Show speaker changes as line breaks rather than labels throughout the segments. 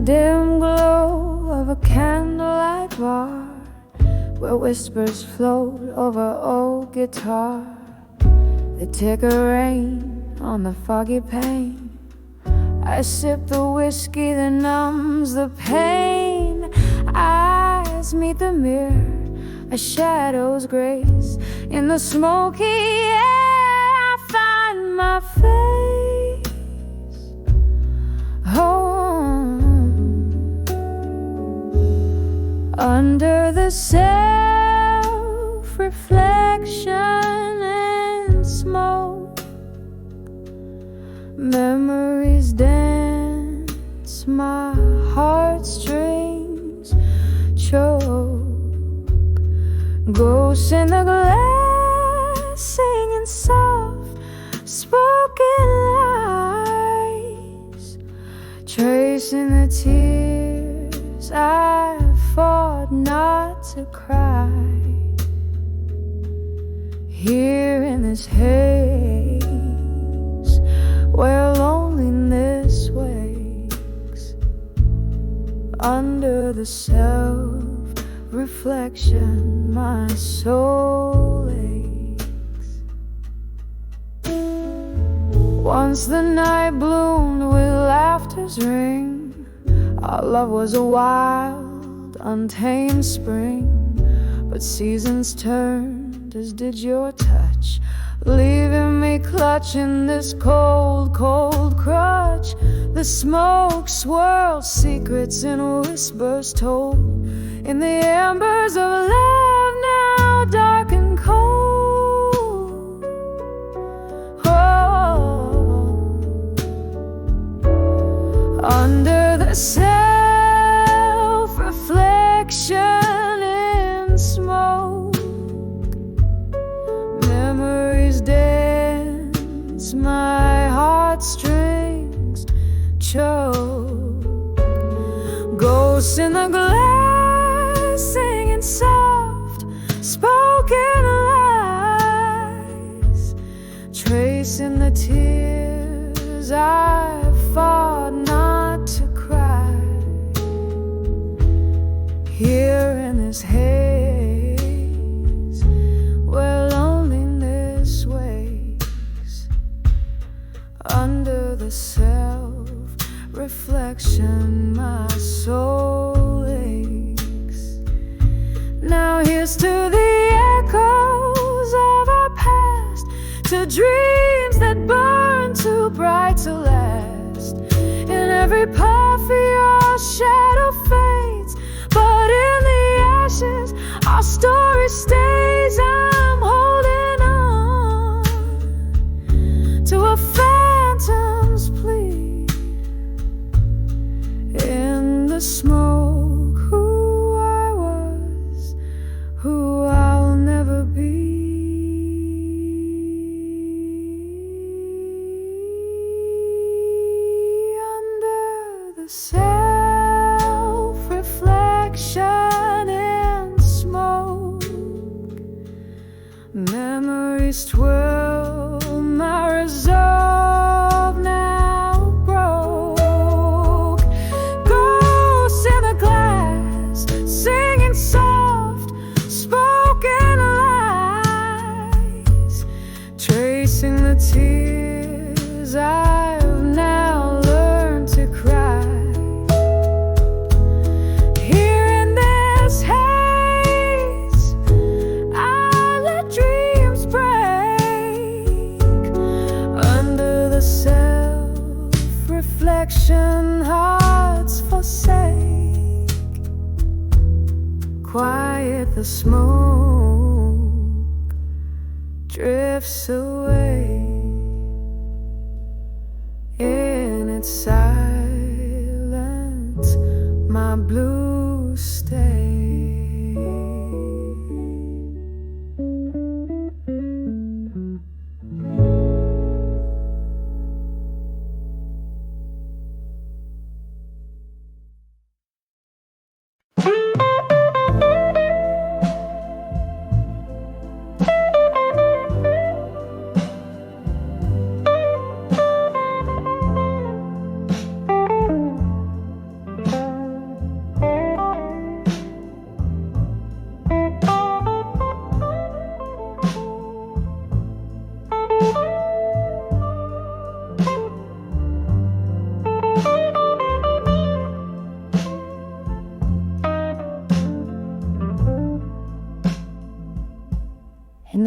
dim glow of a candlelight bar, where whispers float over old guitar. They take a rain on the foggy pane. I sip the whiskey that numbs the pain. Eyes meet the mirror, a shadow's grace. In the smoky air I find my face. Under the self-reflection and smoke, memories dance, my heartstrings choke. Ghosts in the glass singing soft spoken lies, tracing the tears I fought not to cry. Here in this haze where loneliness wakes, under the self-reflection my soul aches. Once the night bloomed with laughter's ring. Our love was a wild, untamed spring, but seasons turned, as did your touch, leaving me clutching this cold, cold crutch. The smoke swirled, secrets and whispers told, in the embers of love now dark and cold. Under the self-reflection and smoke, memories dance, my heartstrings choke. Ghosts in the glass singing soft spoken lies, tracing the tears I fought not to cry. Here in this haze where loneliness wakes, under the self-reflection my soul aches. Now here's to the echoes of our past, to dreams that burn too bright to last. In every puff your shadow fades, but in the ashes our story stays. I'm holding on to a phantom's plea. In the smoke, who I was, who I'll never be. Self-reflection and smoke, memories twirl, my resolve now broke. Ghosts in the glass singing soft spoken lies, tracing the tears I've now learned to cry. Hearts forsake, quiet the smoke drifts away. In its silence my blues stay.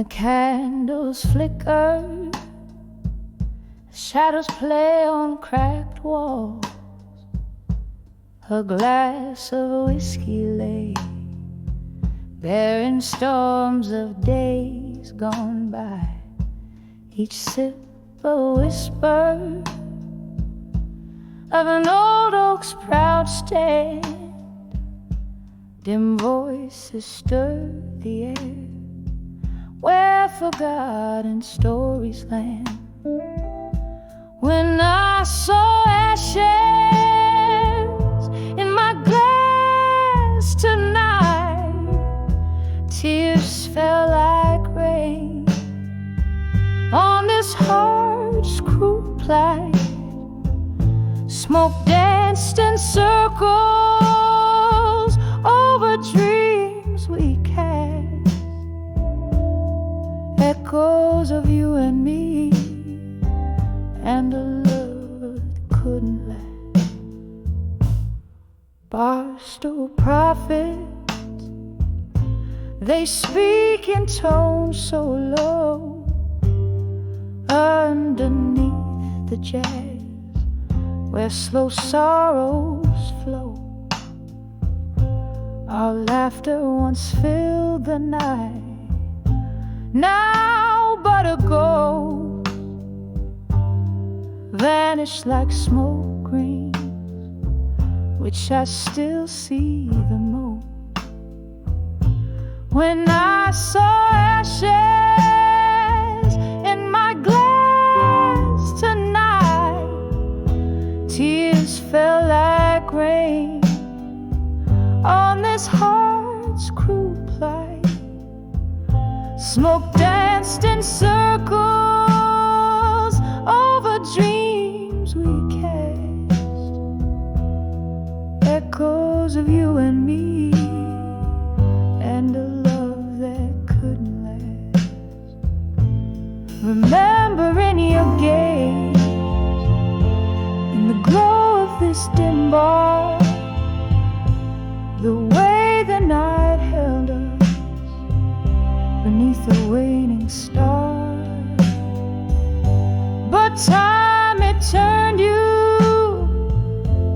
the candles flicker, shadows play on cracked walls. A glass of whiskey lay, bearing storms of days gone by. Each sip a whisper of an old oak's proud stand. Dim voices stir the air where forgotten stories land. When I saw ashes in my glass tonight, tears fell like rain on this heart's cruel plight. Smoke danced in circles over dreams we cast, echoes of you and me, and a love that couldn't last. Barstool prophets, they speak in tones so low, underneath the jazz where slow sorrows flow. Our laughter once filled the night, now but a ghost, vanished like smoke rings, which I still see the most. When I saw ashes in my glass tonight, tears fell like rain on this heart's cruel plight. Smoke danced in circles over dreams we cast, echoes of you and me, and a love that couldn't last. Remembering your gaze in the glow of this dim bar, the way the night held us beneath the waning star. But time, it turned you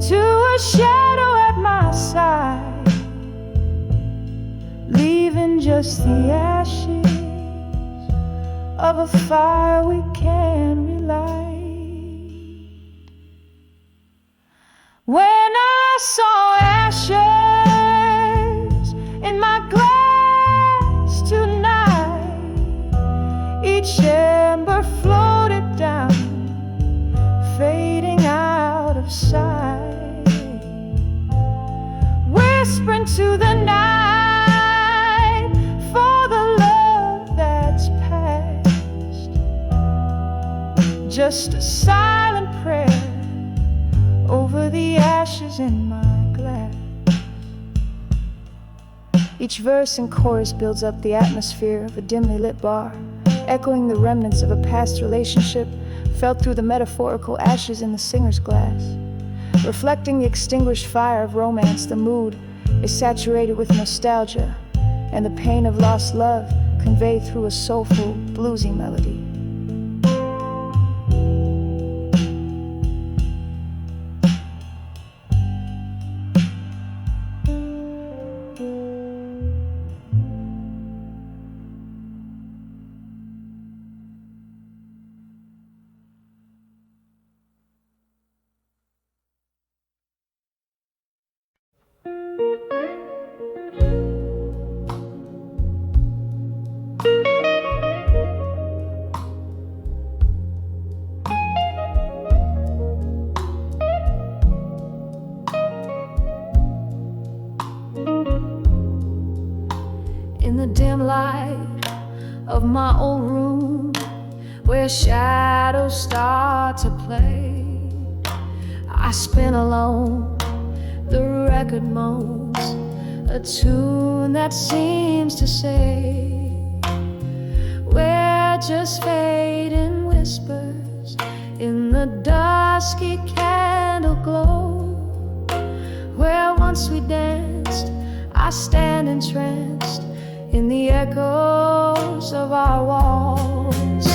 to a shadow at my side, leaving just the ashes of a fire we can relight. When I saw ashes in my glass tonight, each ember floated down, fading out of sight, whispering to the night for the love that's past. Just a silent prayer over the ashes in my glass. Each verse and chorus builds up the atmosphere of a dimly lit bar, echoing the remnants of a past relationship felt through the metaphorical ashes in the singer's glass. Reflecting the extinguished fire of romance, the mood is saturated with nostalgia and the pain of lost love conveyed through a soulful, bluesy melody. In the dim light of my old room, where shadows start to play, I spin alone, the record moans a tune that seems to say, we're just fading whispers in the dusky candle glow. Where once we danced, I stand entranced in the echoes of our walls,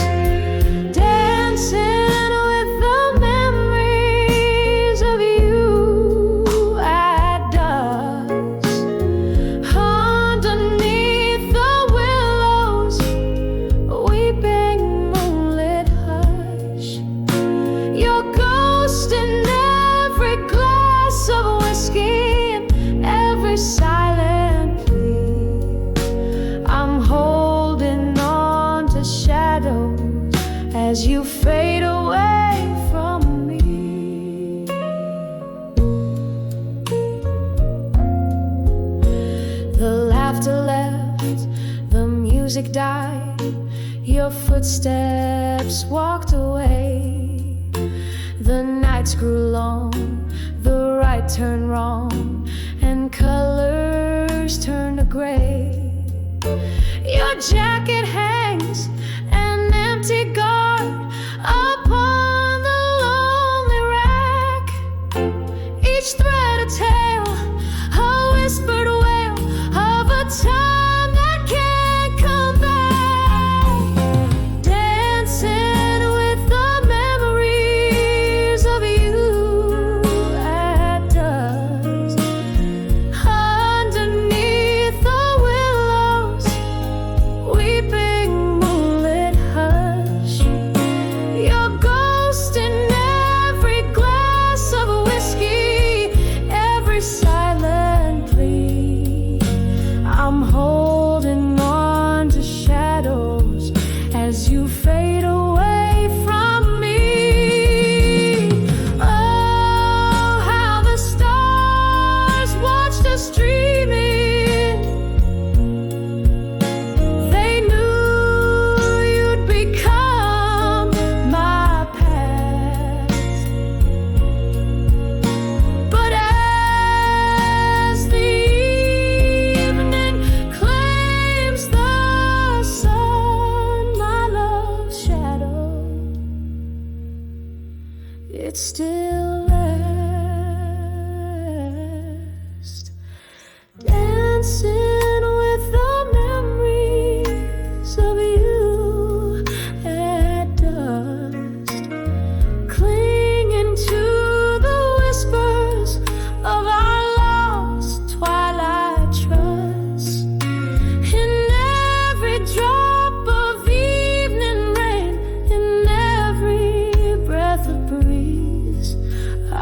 dancing with the memories of you at dusk, underneath the willows, weeping moonlit hush. Your ghost in every glass of whiskey, every silent plea. I'm holding on to shadows as you fade away from me. The laughter left, the music died, your footsteps walked away. The nights grew long, the right turned wrong, and colors turned to gray. Your jacket hangs an empty guard upon the lonely rack, each thread a tale, a whispered wail of a time that can't come back. Dancing with the memories of you at dusk, underneath the willows, weeping moonlit hush. Your ghost in every glass of whiskey, every silent plea. I'm holding on to shadows as you fade away from me. Oh, how the stars watched us dreaming. They knew you'd become my past. But as the evening claims the sun, my love's shadow, it still lasts. Dancing with the memories of you at dusk, clinging to the whispers of our lost twilight trust. In every drop of evening rain, in every breath of breeze, I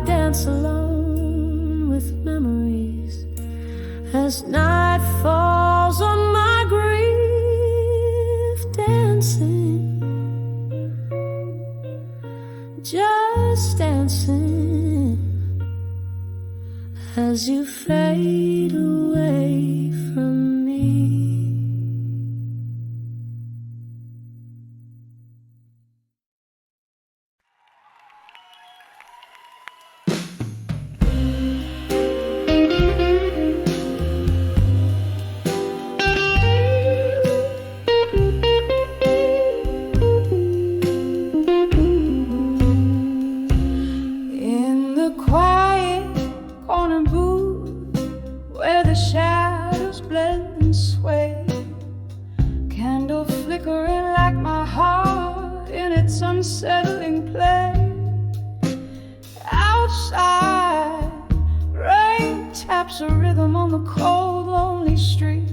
dance alone with memories as night falls on my grief. Dancing, just dancing, as you fade away from me. In the quiet corner booth where the shadows blend and sway, candle flickering like my heart in its unsettling play. Outside, rain taps a rhythm on the cold, lonely street,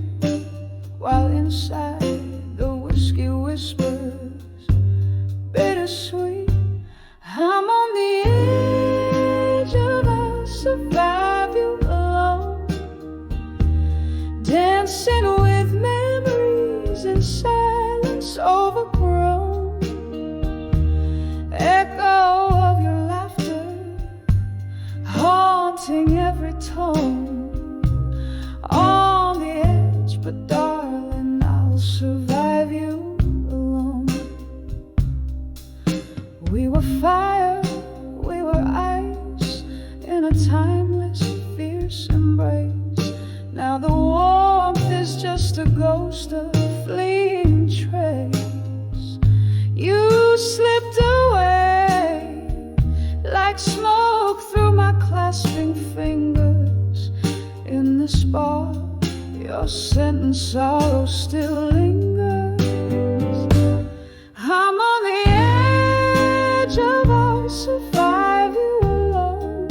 while inside the whiskey whispers bittersweet. I'm on the edge of a survive you alone, dancing with memories in silence overgrown. Echo of your laughter haunting every tone. On the edge, but darling, I'll survive you alone. We were fire, we were ice, in a timeless, fierce embrace. Now the warmth is just a ghost of fleeting trace. You slipped away like smoke through my clasping fingers. In the spark, Your scent and sorrow still lingers. I'm on the edge of our surviving alone,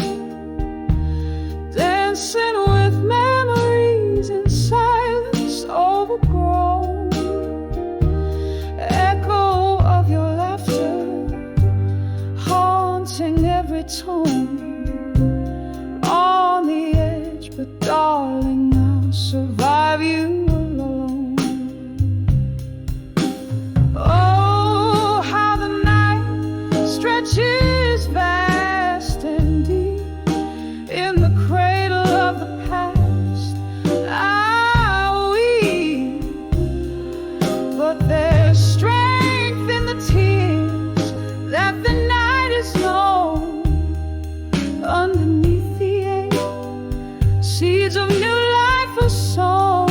dancing with memories in silence overgrown. Echo of your laughter haunting every tone. On the edge, but darling, I'll survive you alone. Oh, how the night stretches vast and deep in the cradle of the past. I weep, but there's strength in the tears that the night is known. Underneath the age, seeds of new life are sown.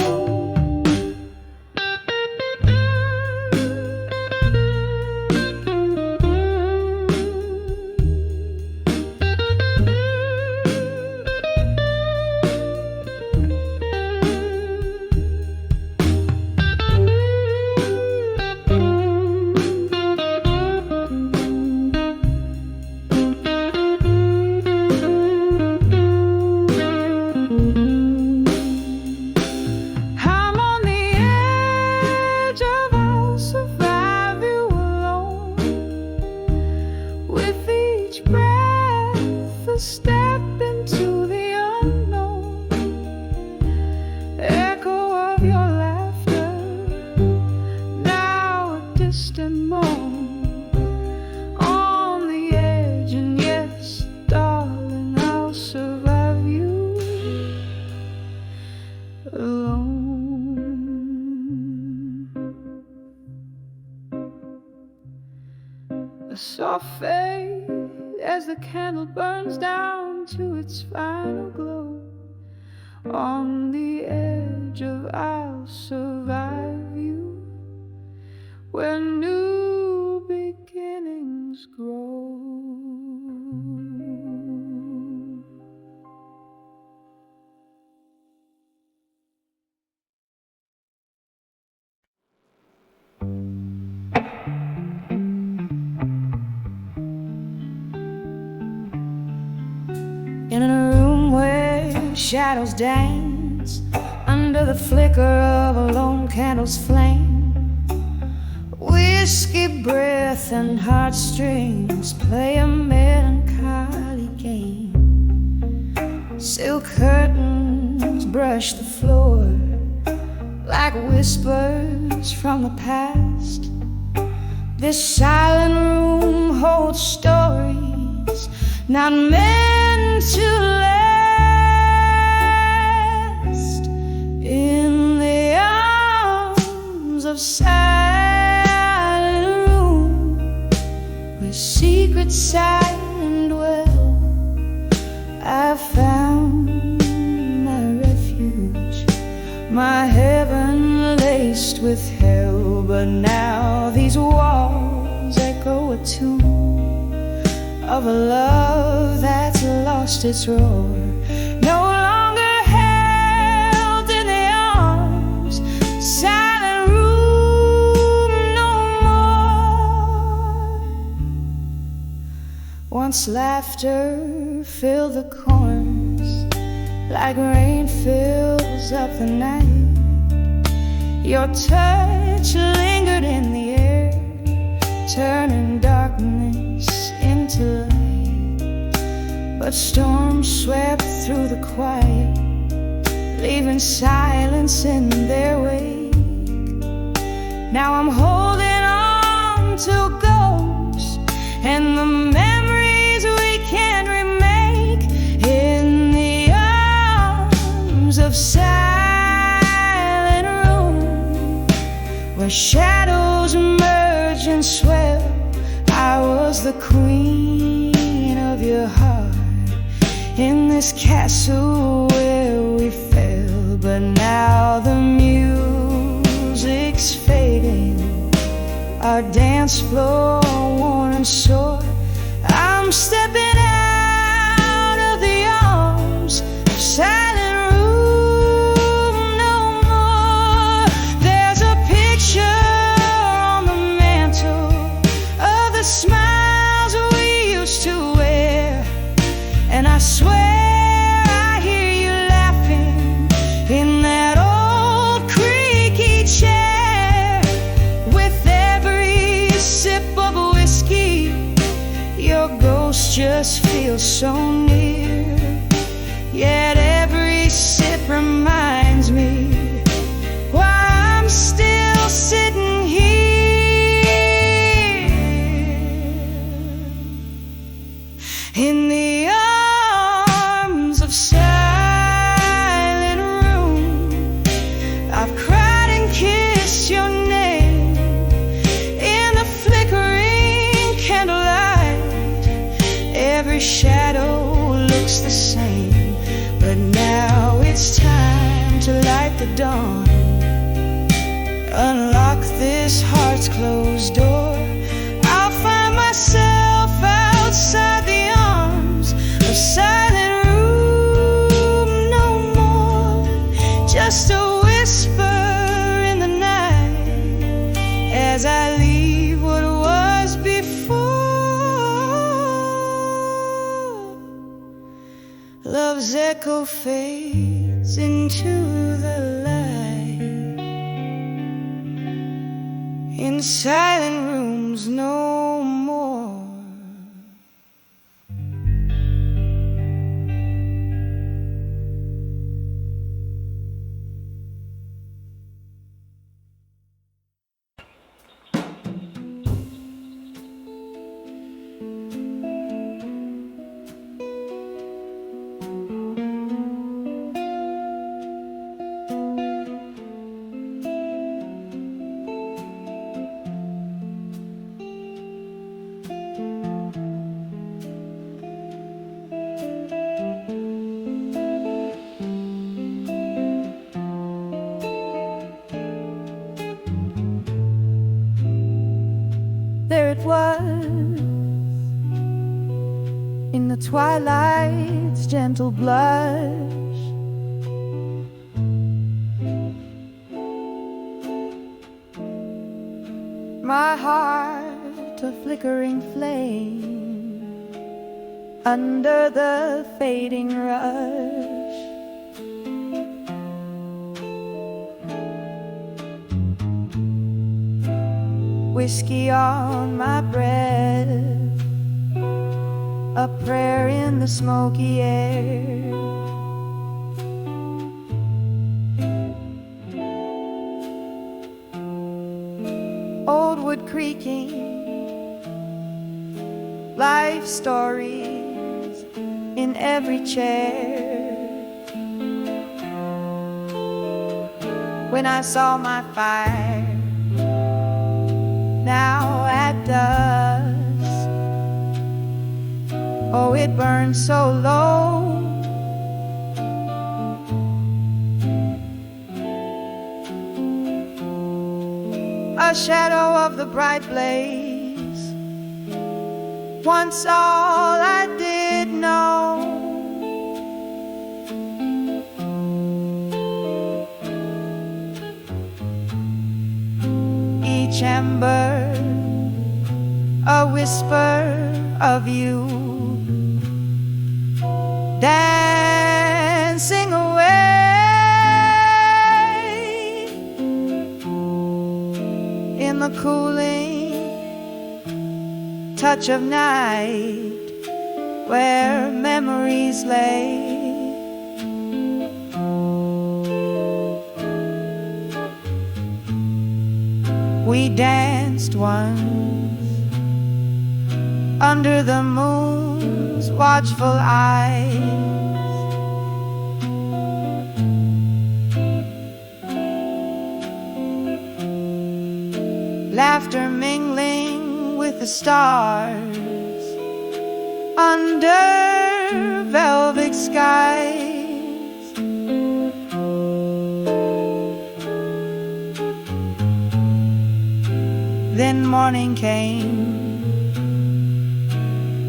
Step into the unknown. Echo of your laughter, now a distant moan. On the edge, and yes, darling, I'll survive you alone. A soft fade as the candle burns down to its final glow. On the edge of I'll survive you, where new beginnings grow. In a room where shadows dance under the flicker of a lone candle's flame, whiskey breath and heartstrings play a melancholy game. Silk curtains brush the floor like whispers from the past. This silent room holds stories not meant to last. In the arms of silent room, where secrets silent dwell, I found my refuge, my heaven laced with hell. But now these walls echo a tune of a love that's lost its roar, no longer held in the arms, silent room no more. Once laughter filled the corners, like rain fills up the night. Your touch lingered in the air, turning darkness into light. But storms swept through the quiet, leaving silence in their wake. Now I'm holding on to ghosts and the memories we can't remake. In the arms of silent room, where shadows merge and swell, I was the queen of your heart, in this castle where we fell. But now the music's fading, our dance floor worn and sore. I'm stepping out of the arms of silent room no swear I hear you laughing in that old creaky chair. With every sip of whiskey, your ghost just feels so near. Yet every sip reminds me why I'm still sitting here in the arms of silent room. I've cried and kissed your name in the flickering candlelight. Every shadow looks the same, but now it's time to light the dawn. Unlock this heart's closed door. I'll find myself outside the arms of silent room no more. Just a whisper in the night as I leave what was before. Love's echo fades into the light in silent rooms no more. There it was, in the twilight's gentle blush. My heart a flickering flame under the fading rush. Whiskey on my breath, a prayer in the smoky air. Old wood creaking, life stories in every chair. When I saw my fire now at dusk, oh, it burned so low. A shadow of the bright blaze, once all I did know. Each ember a whisper of you, dancing away in the cooling touch of night where memories lay. We danced once under the moon's watchful eyes. Laughter mingling with the stars under velvet skies. Then morning came,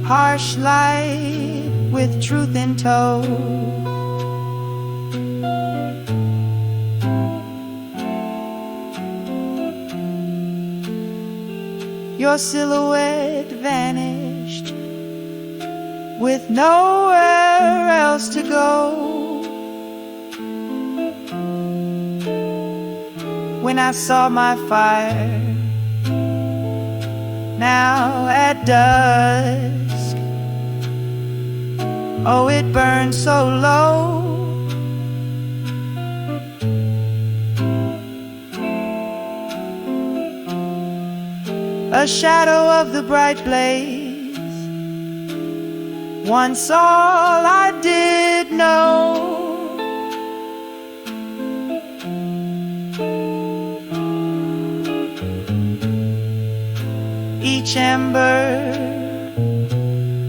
harsh light with truth in tow. Your silhouette vanished with nowhere nowhere else to go. When I saw my fire, now at dusk, oh, it burned so low. A shadow of the bright blaze, once all I did know. Each ember,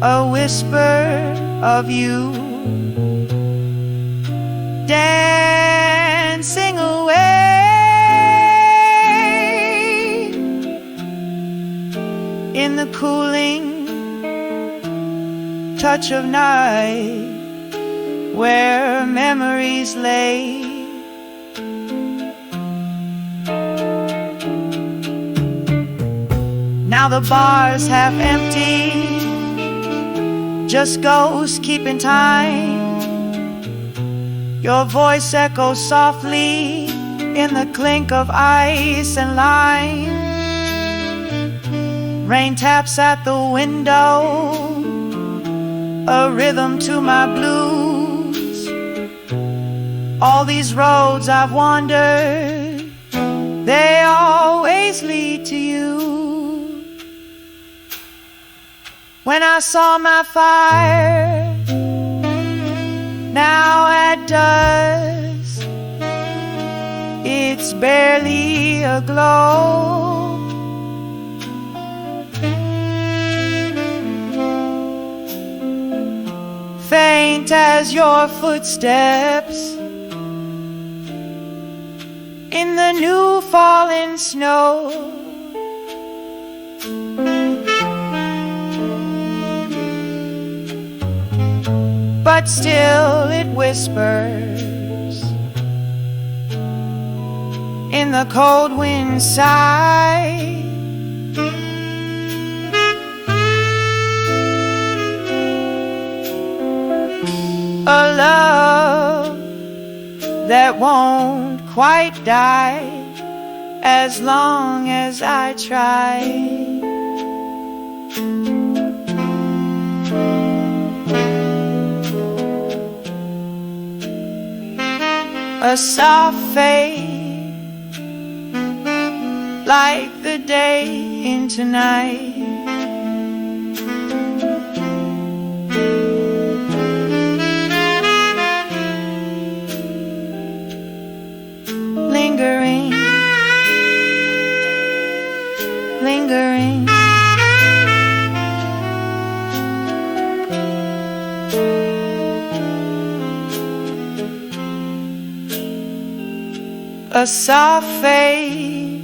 a whisper of you, dancing away in the cooling touch of night, where memories lay. Now the bar's half empty, just ghosts keeping time. Your voice echoes softly in the clink of ice and lime. Rain taps at the window, a rhythm to my blues. All these roads I've wandered, they always lead to you. When I saw my fire, now at dusk, it's barely a glow. Faint as your footsteps in the new fallen snow. But still it whispers in the cold wind sigh. A love that won't quite die as long as I try. A soft fade, like the day into night. Lingering, lingering. A soft fade,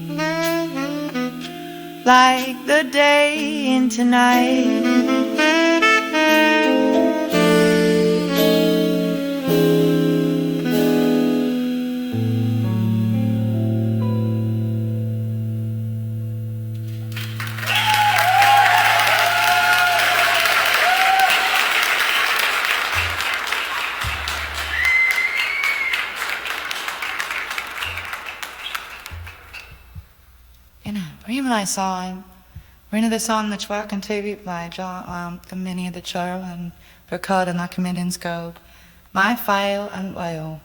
like the day into night. When I saw him, another song which var kan trivit by John, the many of the Charl and record and comedians go, my file and oil.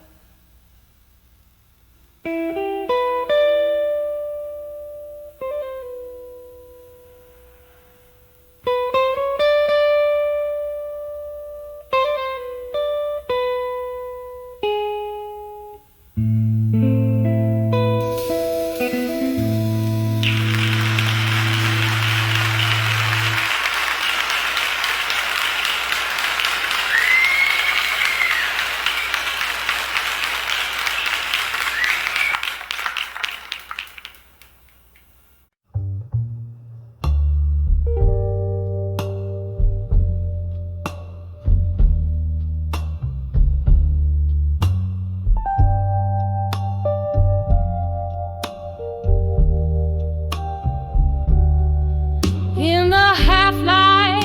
In the half light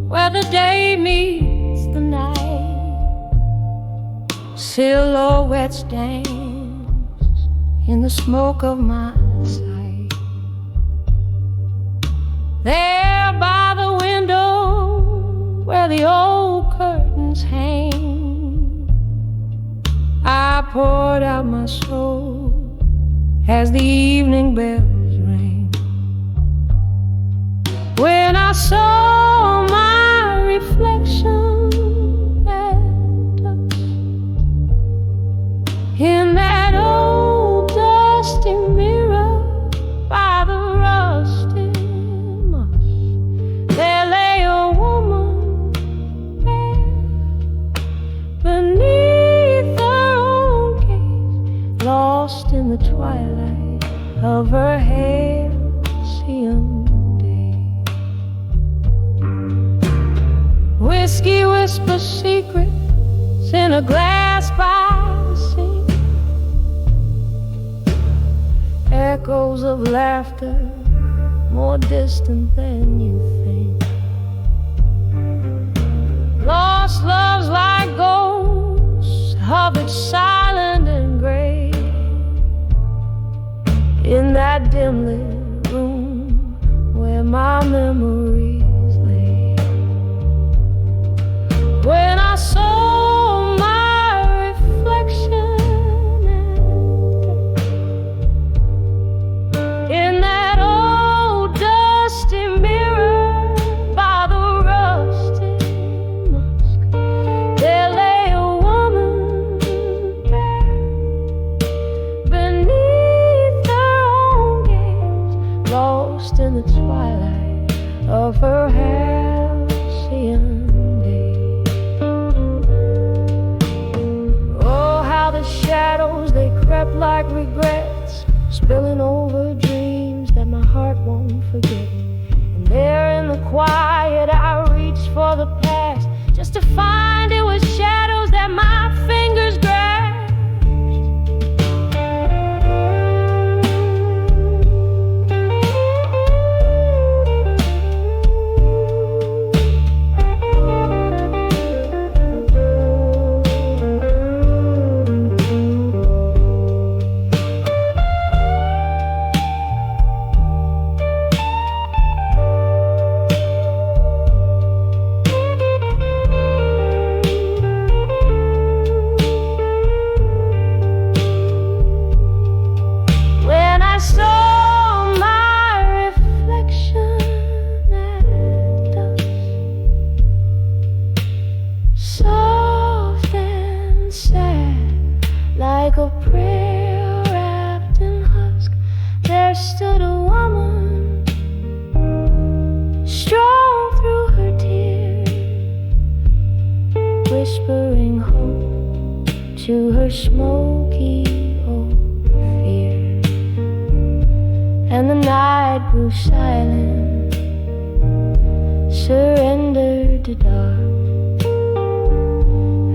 where the day meets the night, silhouettes dance in the smoke of my sight. There by the window where the old curtains hang, I poured out my soul as the evening bells rang. When I saw my reflection in that old dusty mirror by the rusty musk, there lay a woman there beneath her own gaze, lost in the twilight of her halcyon day. Whiskey whispers secrets in a glass by the sea, echoes of laughter more distant than you think. Lost loves like ghosts hovered silent and gray in that dim lit room where my memories lay. When I saw my reflection in that old dusty mirror by the rusty musk, there lay a woman beneath her own gaze, lost in the twilight of her halcyon day. Oh, how the shadows, they crept like regrets, spilling over dreams that my heart won't forget. And there in the quiet I reached for the past, just to find it was shadows that my fingers grasped. Whispering hope to her smoky old fear, and the night grew silent, surrendered to dark,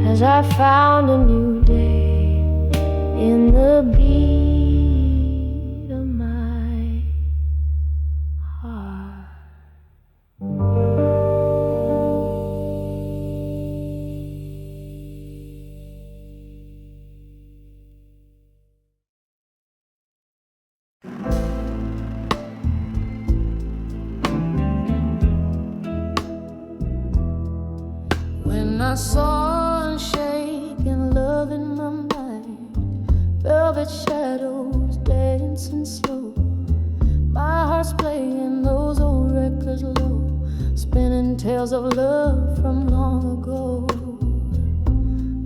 as I found a new day in the beat of my heart. When I saw and shaking love in my mind, velvet shadows dancing slow, my heart's playing those old records low, spinning tales of love from long ago.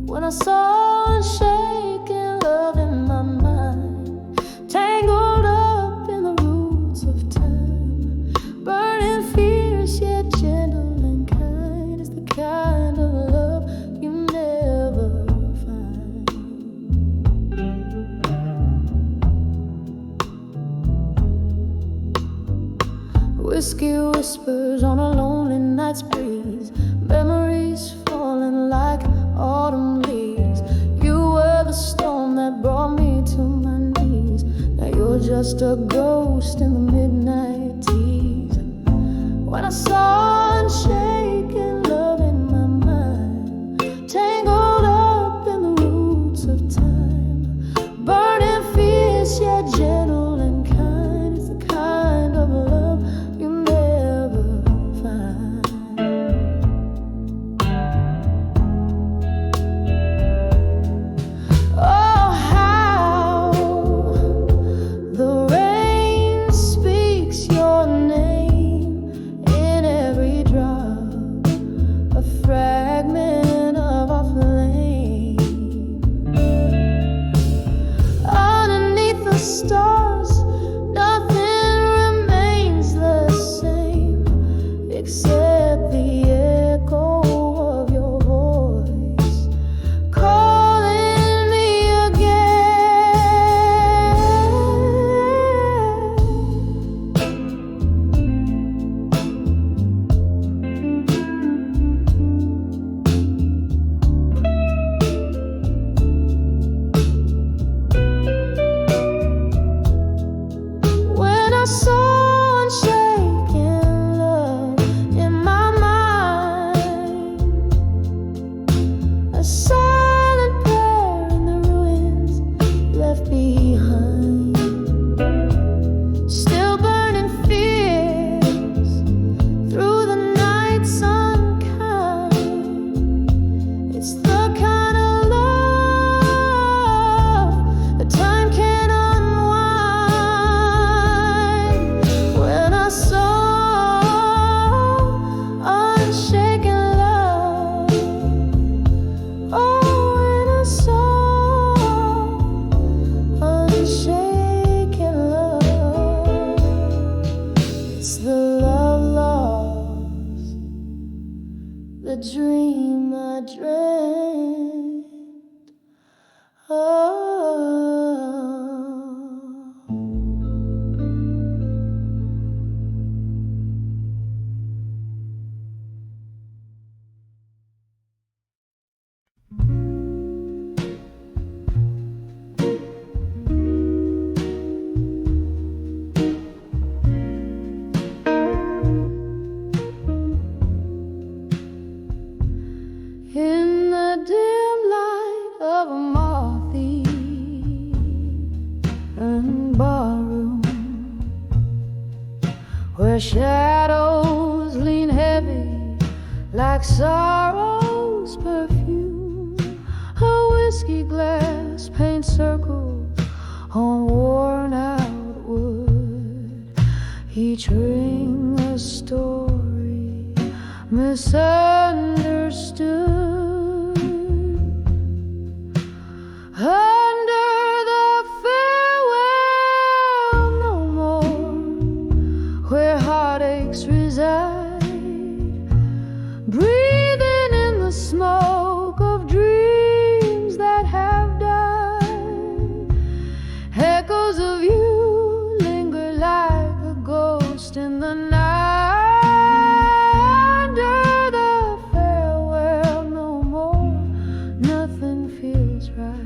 When I saw and shaking love in my mind, tangled up in the roots of time, burning fierce yet gentle and kind, is the kind of love you never find. Whiskey whispers on a lonely night's breeze, memories falling like autumn leaves. You were the storm that brought me to my knees. Now you're just a ghost in the midnight tease. When I saw and shaking love in my mind, the dream I dreamt.
In the dim light of a moth-eaten barroom, where shadows lean heavy like sorrow's perfume, a whiskey glass paints circles on worn-out wood, each ring a story misunderstood. Under the farewell no more, where heartaches reside, breathing in the smoke of dreams that have died. Echoes of you linger like a ghost in the night. Under the farewell no more, nothing feels right.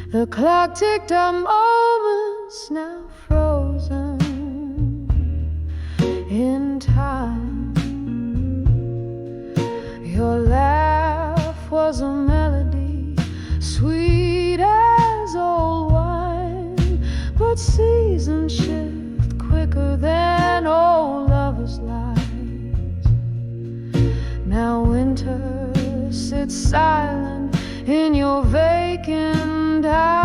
The clock ticked our moments now frozen in time. Your laugh was a melody, sweet as old wine, but seasons shift quicker than old lovers' lives. Now winter sits silent in your vacant eyes.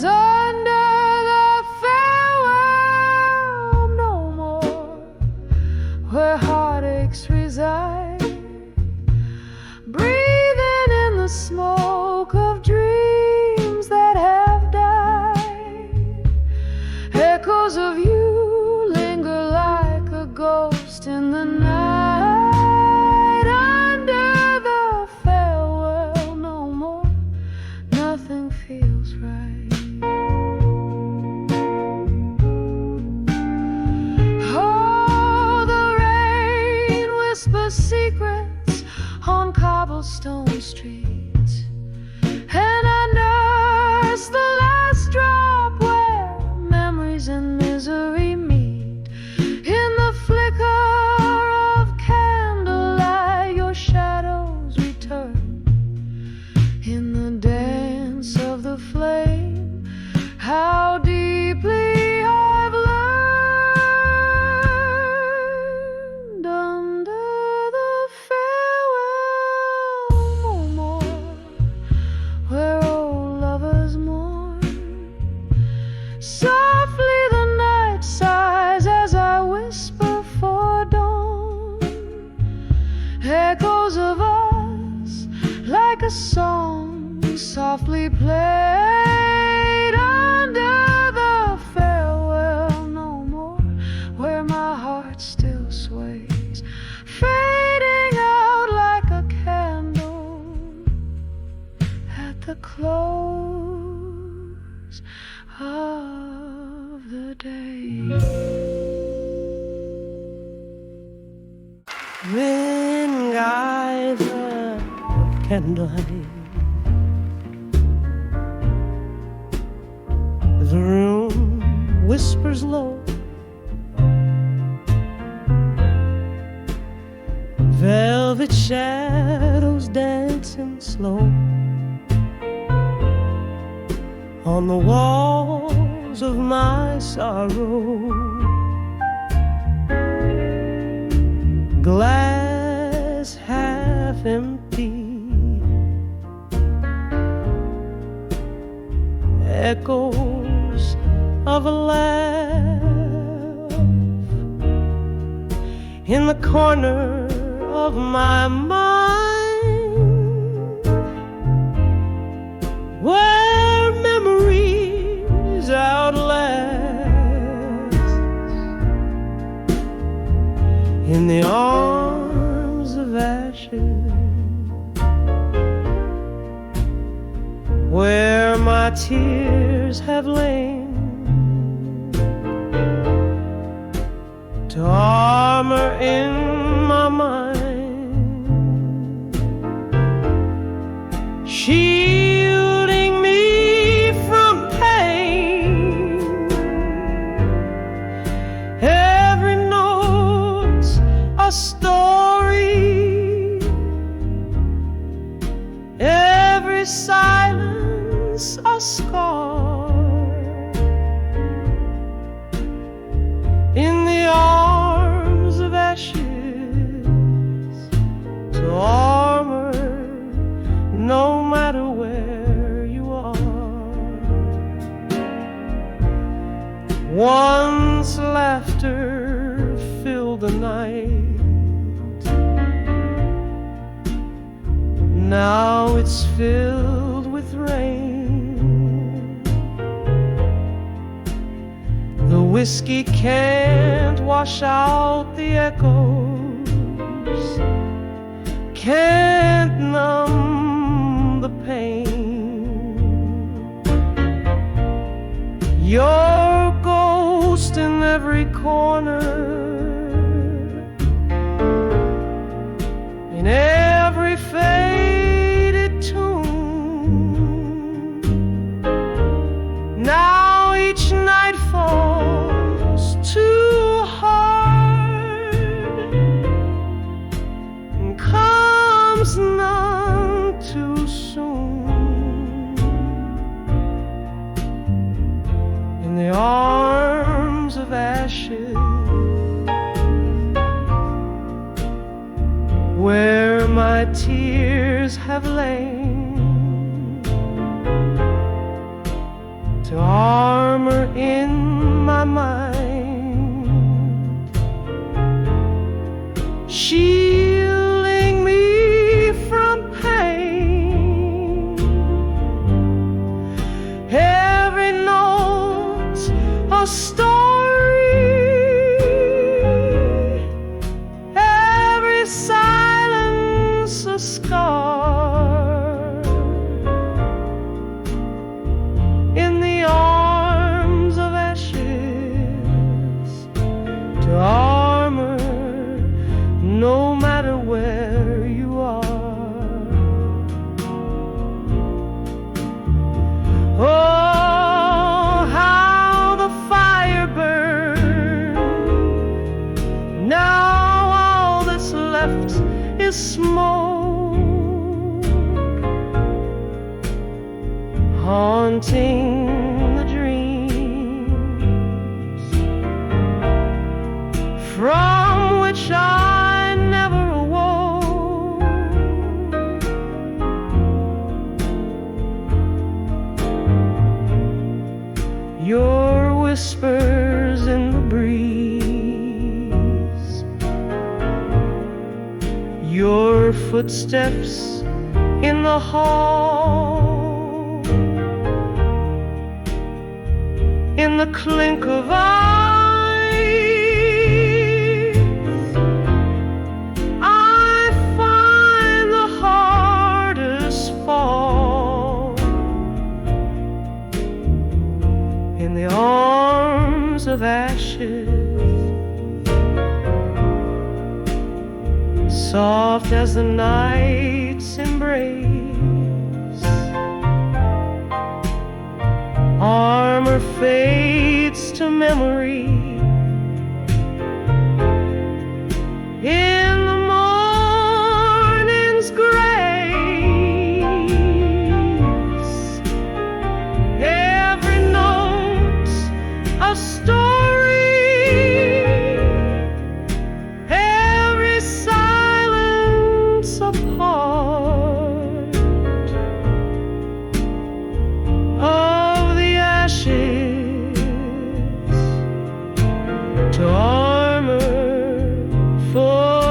Under the farewell no more, where heartaches reside, breathing in the smoke of dreams that have died. Echoes of you linger like a ghost in the night. Under the farewell no more, nothing feels right. Oh, the rain whispers secrets on cobblestone streets, and I nurse the last drop where memories and misery meet. In the flicker of candlelight, your shadows return. In the dance of the flame, how deeply I've learned. Under the farewell no more, where old lovers mourn. Softly the night sighs as I whisper for dawn. Echoes of us like a song softly played. Under the farewell no more, where my heart still sways, fading out like a candle at the close of the day.
Then guide the candlelight, the room whispers low, velvet shadows dancing slow on the walls of my sorrow. Glass half empty, echoes of a laugh in the corner of my mind, where memories outlast the arms of ashes, where my tears have lain, to armor in my mind, shielding me from pain. Every note's a story, every silence a scar. In the arms of ashes, to armor no matter where you are. Once laughter filled the night, now it's filled with rain. The whiskey can't wash out the echoes, can't numb the pain. Your ghost in every corner, in every faded tune. Now each night falls too hard and comes none too soon. In the arms of ashes, where my tears have lain, to armor in my mind, shielding me from pain. Every note's a story, every silence a scar. In the arms of ashes, to armor no matter where you are. Oh, how the fire burned, now all that's left is smoke, haunting the dreams from which I never awoke. Your whispers in the breeze, your footsteps in the hall, in the clink of eyes, I find the hardest fall. In the arms of ashes, soft as the night's embrace, armor fades to memory. In the morning's grace, every note's a story, every silence a part of the ashes, to armor for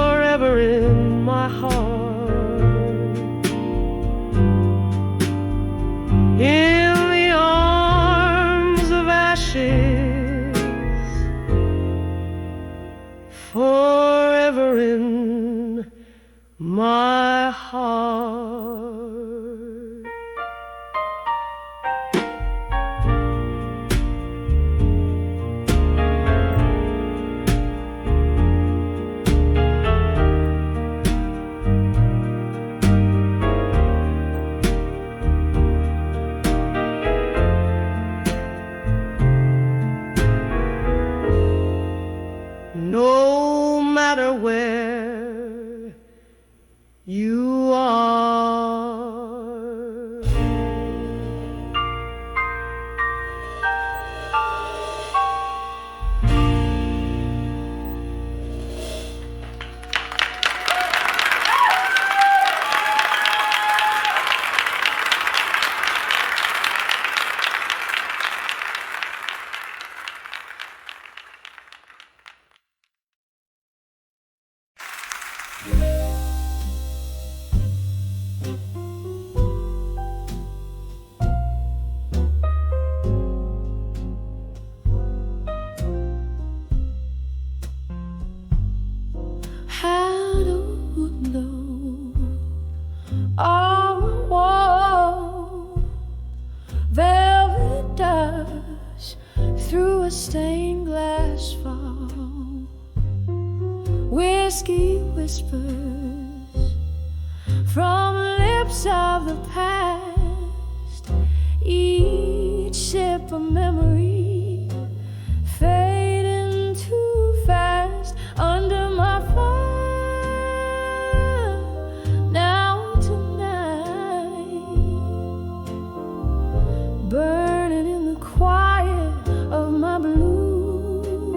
my heart. No matter where you are,
Had a window on the wall, velvet dust through a stained glass fall, whiskey whispers from the lips of the past, each sip a memory fading too fast under my fire. Now tonight, burning in the quiet of my blues,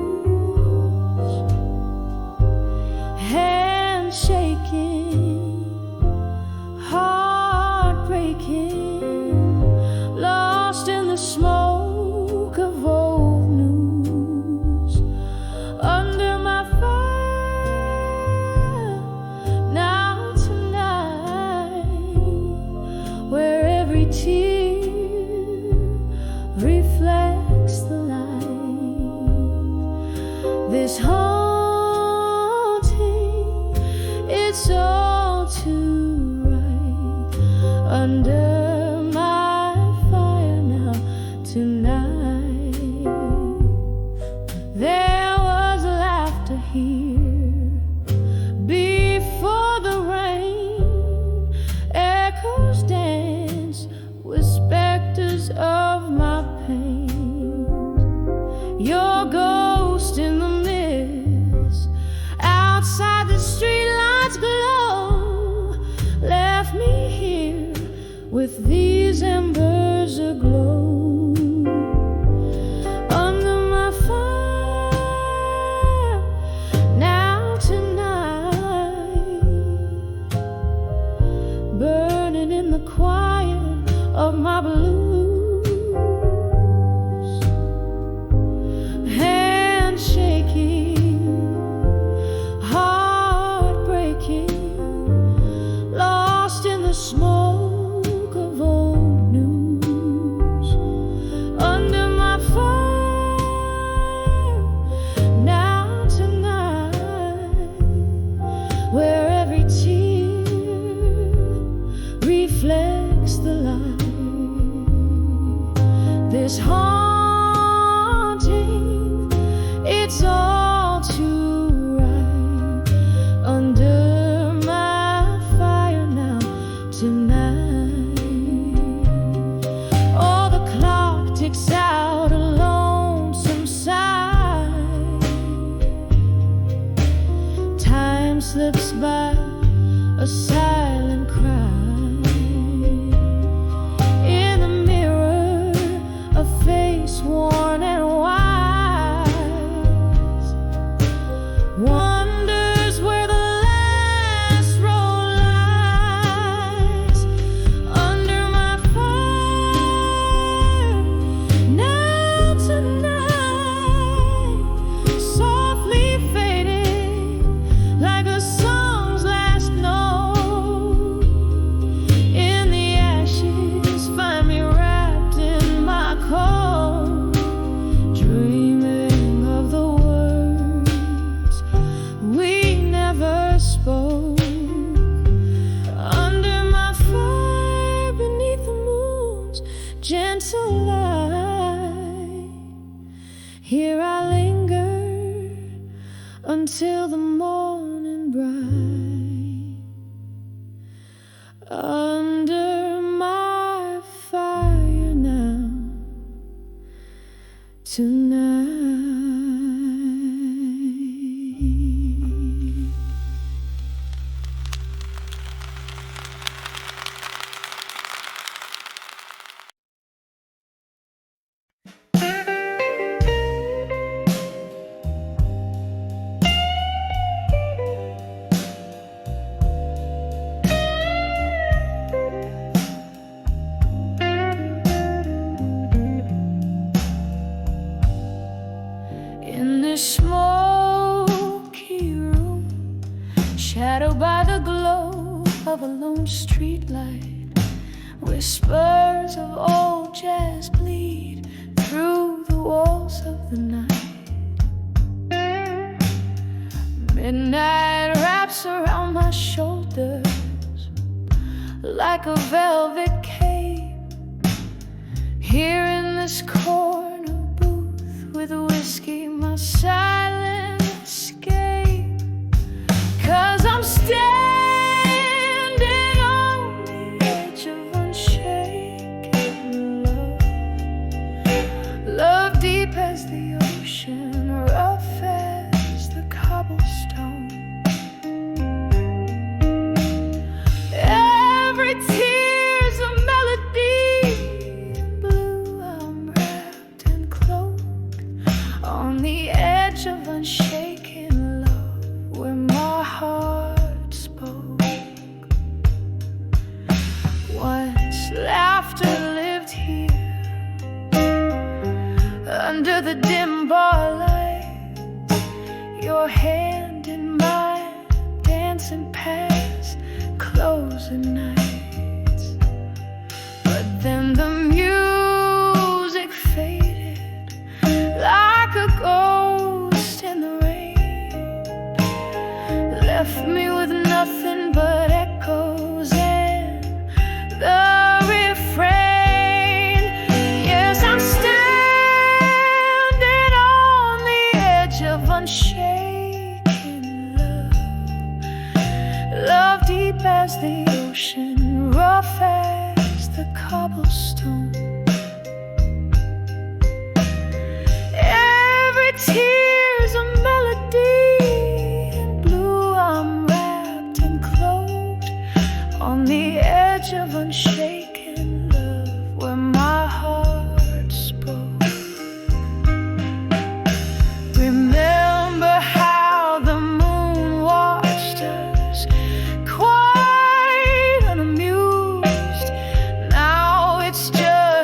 hands shaking, heart breaking, lost in the smoke of old news. Under my fire, now tonight, where every tear reflects the light. This haunting, it's all too right. Under my fire now tonight, there was laughter here before the rain. Echoes dance with specters of my pain. Your ghost in the mist outside the streetlights glow left me here with these embers aglow. Under my fire, now tonight, burning in the quiet of my blues, hands shaking, heart breaking, lost in the smoke of old news. Under my fire, now tonight, where every tear reflects the light. This haunting, it's all too right. Under my fire now tonight, oh, the clock ticks out a lonesome sigh. Time slips by, a silent cry. In the mirror, a face worn and wise wonders where the last road lies. Under my fire, now tonight, softly fading like a song's last note. In the ashes, find me wrapped in my coat. until the morning bright. Under my fire now, tonight.
In this smoky room, shadowed by the glow of a lone streetlight, whispers of old jazz bleed through the walls of the night. Midnight wraps around my shoulders like a velvet cape. Here in this corner booth with whiskey, my silent escape. 'Cause I'm standing on the edge of unshaken love. Love deep as the ocean, rough as the cobblestone. Every tear's a melody in blue. I'm wrapped and cloaked on the edge of unshaken love, where my heart spoke. Once laughter lived here, under the dim bar lights, your hand in mine, dancing past closing nights. But then the music faded like a ghost in the rain, left me with nothing but echoes and the refrain. Yes, I'm standing on the edge of unshaken love. Love deep as the ocean, rough as the cobblestone. Every tear's a melody in blue. I'm wrapped and clothed on the edge of unshaken love, where my heart spoke. Remember how the moon watched us, quite unamused. Now it's just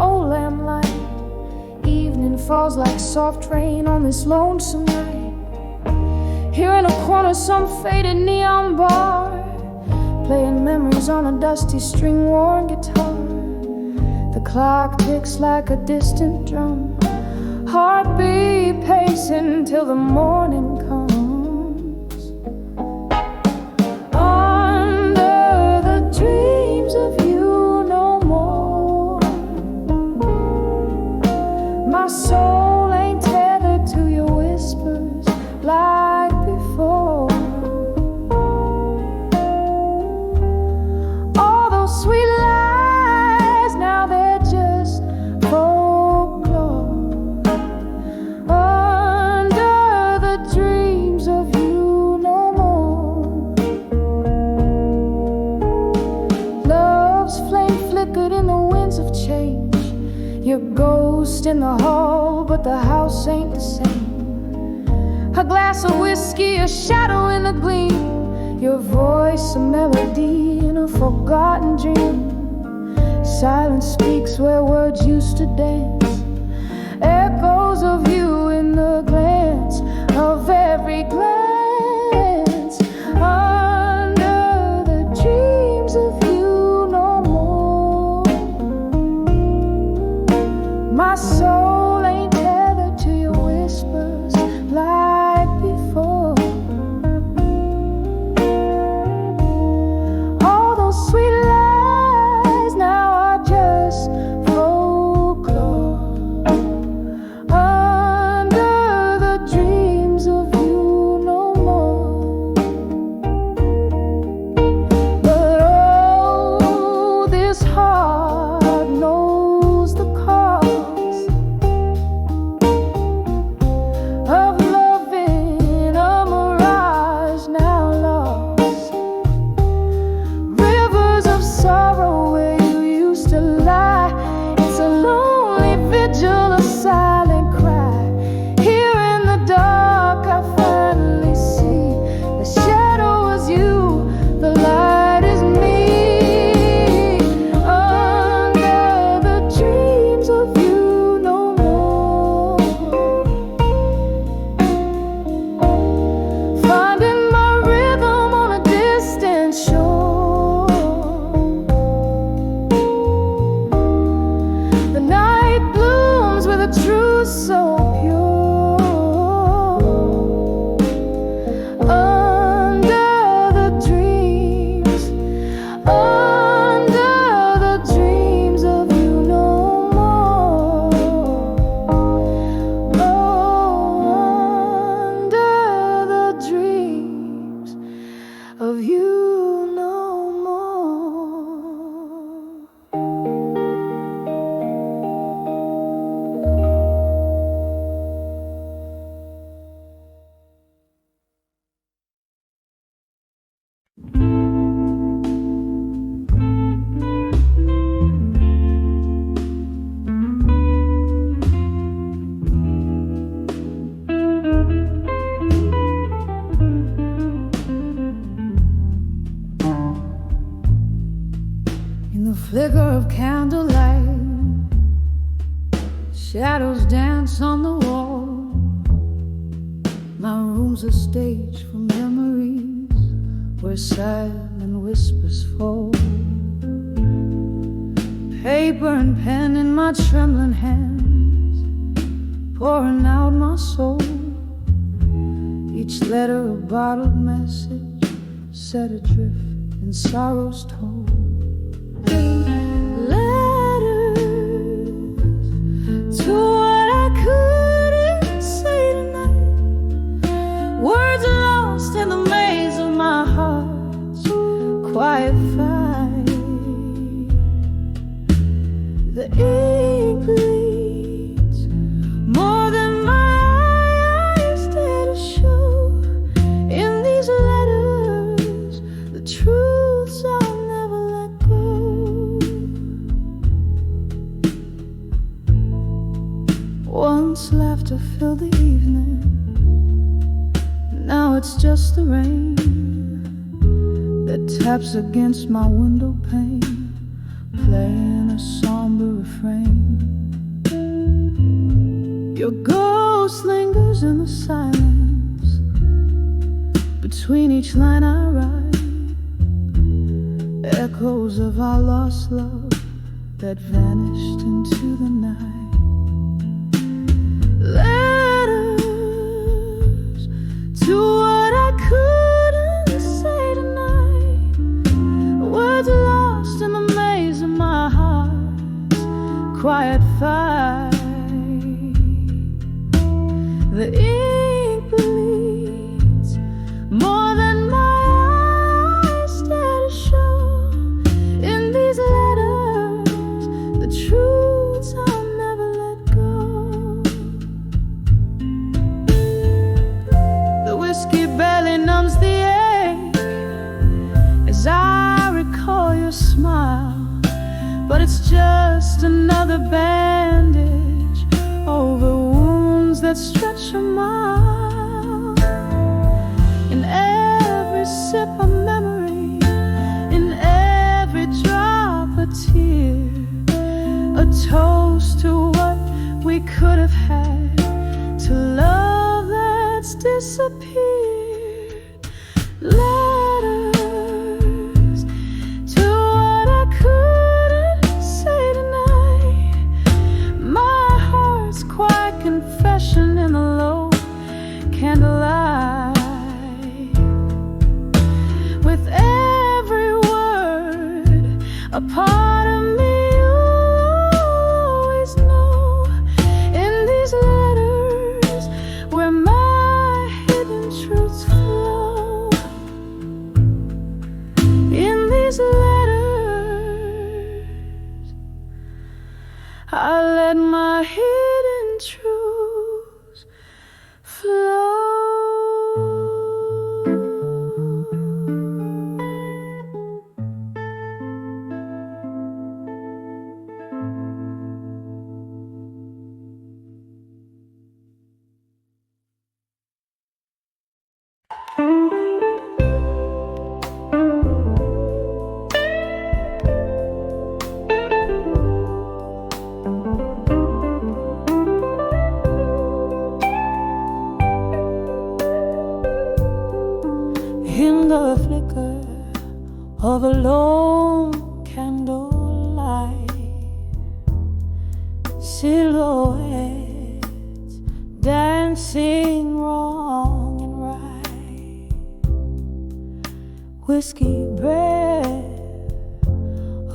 old lamplight. Evening falls like soft rain on this lonesome night. Here in a corner, some faded neon bar, playing memories on a dusty string-worn guitar. The clock ticks like a distant drum, heartbeat pacing till the morning comes. Under the dreams of you no more, my soul ain't tethered to your whispers like before. All those sweet lies, now they're just folklore. Under the dreams of you no more, love's flame flickered in the winds of change. Your ghost in the hall, but the house ain't the same. A glass of whiskey, a shadow in the gleam, your voice a melody in a forgotten dream. Silence speaks where words used to dance, echoes of you in the glance of every glance. Under the dreams of you no more, my soul ain't tethered to your whispers like before. All those sweet lies now are just folklore. Under the dreams of you no more. But oh, this heart knows the cost of loving a mirage now lost. Rivers of sorrow where you used to lie, it's a lonely vigil, a silent cry. Here in the dark I finally see the shadow was you, the light is me. Under the dreams of you no more, finding my rhythm on a distant shore. The night blooms with a truth so pure. Under the dreams of you no more. Under the dreams of you no more. In the flicker of candlelight, shadows dance on the wall. My room's a stage for memories where silent whispers fall. Paper and pen in my trembling hands, pouring out my soul. Each letter a bottled message set adrift in sorrow's toll. Letters to what I couldn't say tonight, words lost in the maze of my heart's quiet fight. The ink bleeds more than my eyes dare to show. In these letters, the truths I'll never let go. Once laughter filled the evening, now it's just the rain that taps against my window pane, playing a somber refrain.
Your ghost lingers in the silence between each line I write. Echoes of our lost love that vanished into the night. Letters to what I couldn't say tonight. Words lost in the maze of my heart's quiet fight. The ink bleeds more than my eyes dare to show. In these letters, the truths I'll never let go. The whiskey barely numbs the ache as I recall your smile, but it's just another bandage over wounds that stretch a mile. In every sip of memory, in every drop a tear, a toast to what we could have had, to love that's disappeared. Letters to what I couldn't say tonight. My heart's quiet confession in the low candlelight. With every word, a part of me you'll always know. In these letters, where my hidden truths flow. In these letters, I let my hidden truths flow. In the flicker of a lone candlelight, silhouettes dancing wrong and right. Whiskey breath,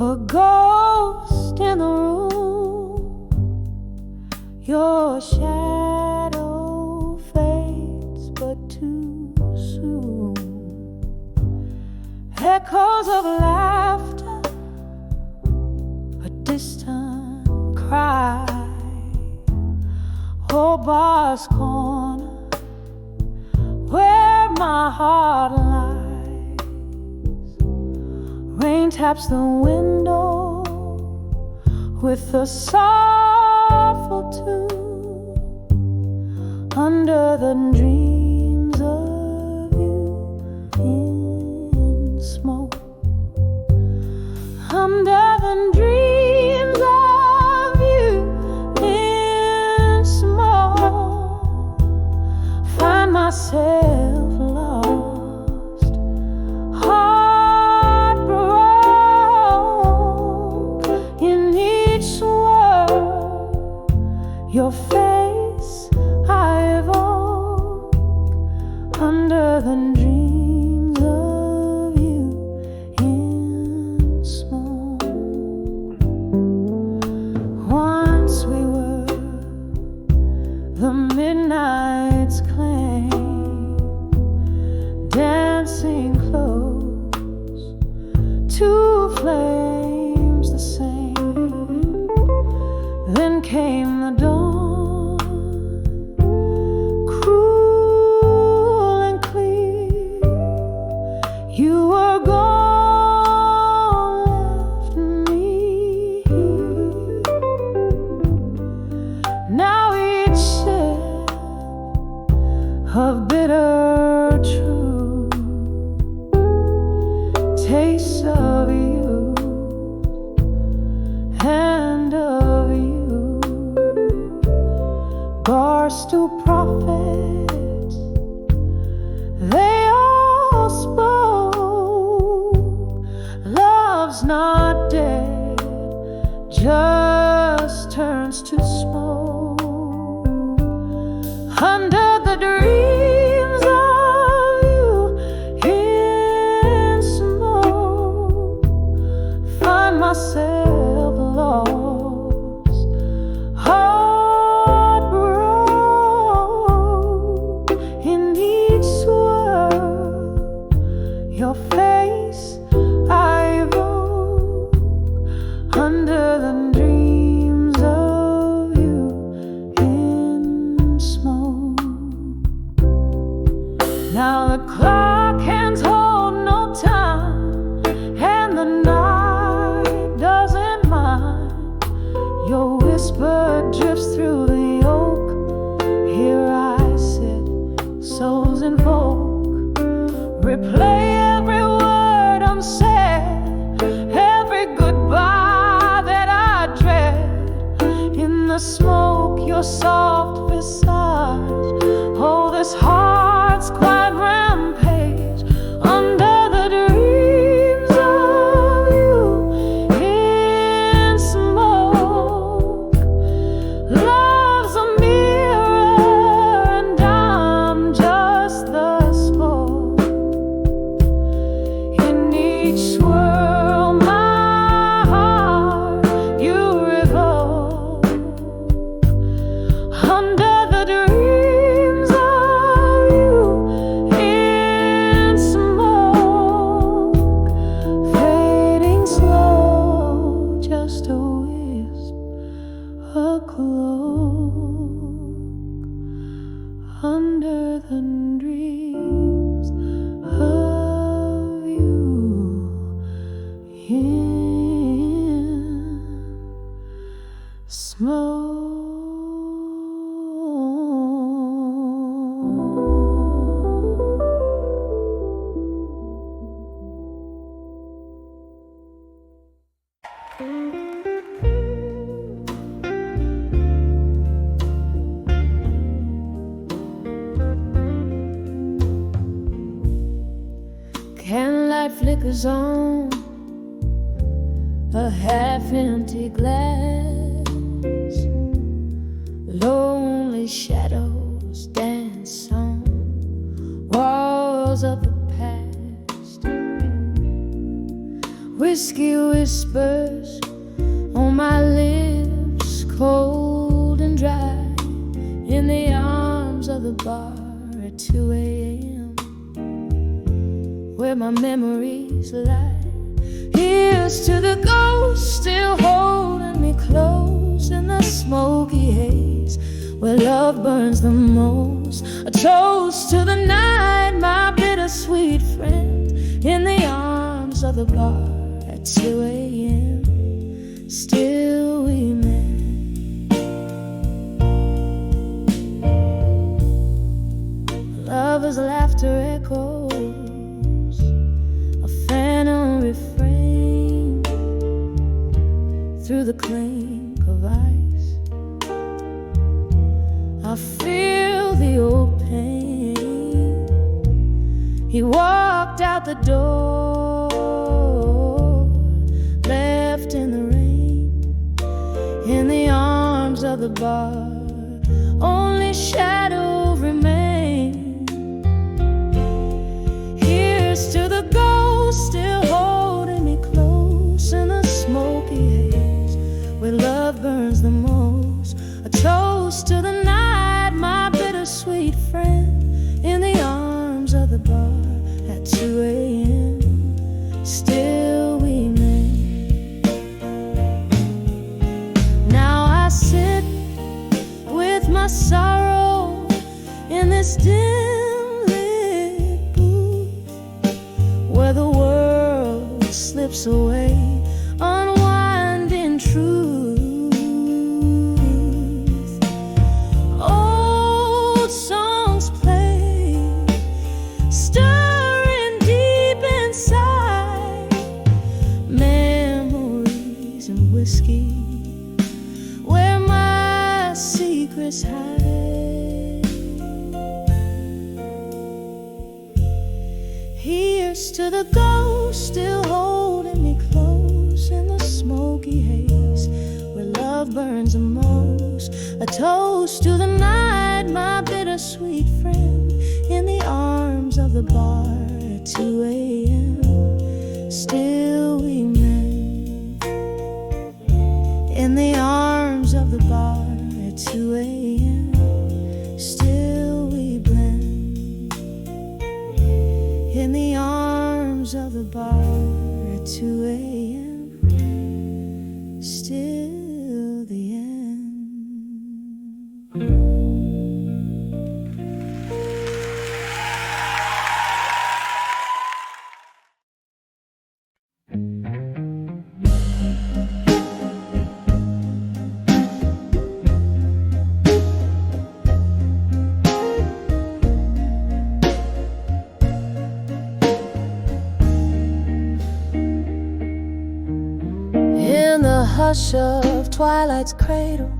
a ghost in the room. Your shadow fades but too soon. Echoes of laughter, a distant cry. Oh, bar's corner, where my heart lies. Rain taps the window with a sorrowful tune. Under the dreams of you in smoke. Under the dreams of you in smoke. Find myself lost, heartbroken in each word. Your face I evoke under the dreams of you in smoke. Once we were the midnight's claim, dancing close to flames the same. Then came the dawn, cruel and clear. You were gone, left me here. Now each sip of bitter truth tastes of you and of you. are still prophets. They all spoke. Love's not dead, just turns to smoke. Under the dreams of you in smoke, find myself lost, heartbroken in each swirl. Your face I evoke under the dreams of you in smoke. Now the clock hands hold no time, and the night doesn't mind. Your whisper drifts through the oak. Here I sit, souls invoke. Replay every word unsaid, every goodbye that I dread. In the smoke, your soft visage. Oh, this heart's quiet rampage under the dreams of you in smoke. Love's a mirror and I'm just the smoke. In each swirl, my heart you revoke. Under the dreams of you in smoke, fading slow, just a wisp, a cloak. Under the dreams of you in smoke.
Candlelight flickers on a half-empty glass. Lonely shadows dance on walls of the past. Whiskey whispers on my lips, cold and dry, in the arms of the bar at 2 a.m. where my memories lie. Here's to the ghost still holding me close in the smoky haze where love burns the most. A toast to the night, my bittersweet friend, in the arms of the bar at 2 a.m. Still we met. Lover's laughter echoes, a phantom refrain through the clink of ice. I feel the old pain. He walked out the door, left in the rain, in the arms of the bar. Only shadow remains. Here's to the ghost still holding me close in the smoky haze where love burns the most. A toast to the night, my bittersweet friend, in the arms of the bar at 2 a.m. Still we met. Now I sit with my sorrow in this dim lit booth where the world slips away, unwinding truth. Old songs play, stirring deep inside, memories and whiskey where my secrets hide. Cheers to the ghost still holding me close in the smoky haze where love burns the most. A toast to the night, my bittersweet friend, in the arms of the bar at 2 a.m. Still we mend. In the arms of the bar at 2 a.m. Still we blend. In the arms of the bar at 2 a.m. Still the end. In the hush of twilight's cradle,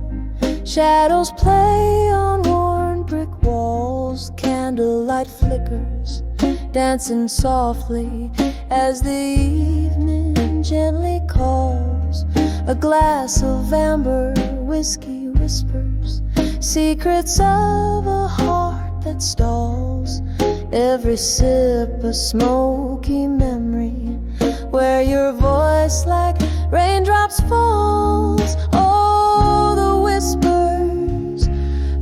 shadows play on worn brick walls. Candlelight flickers, dancing softly as the evening gently calls. A glass of amber whiskey whispers secrets of a heart that stalls. Every sip a smoky memory where your voice like raindrops falls. Oh, the whispers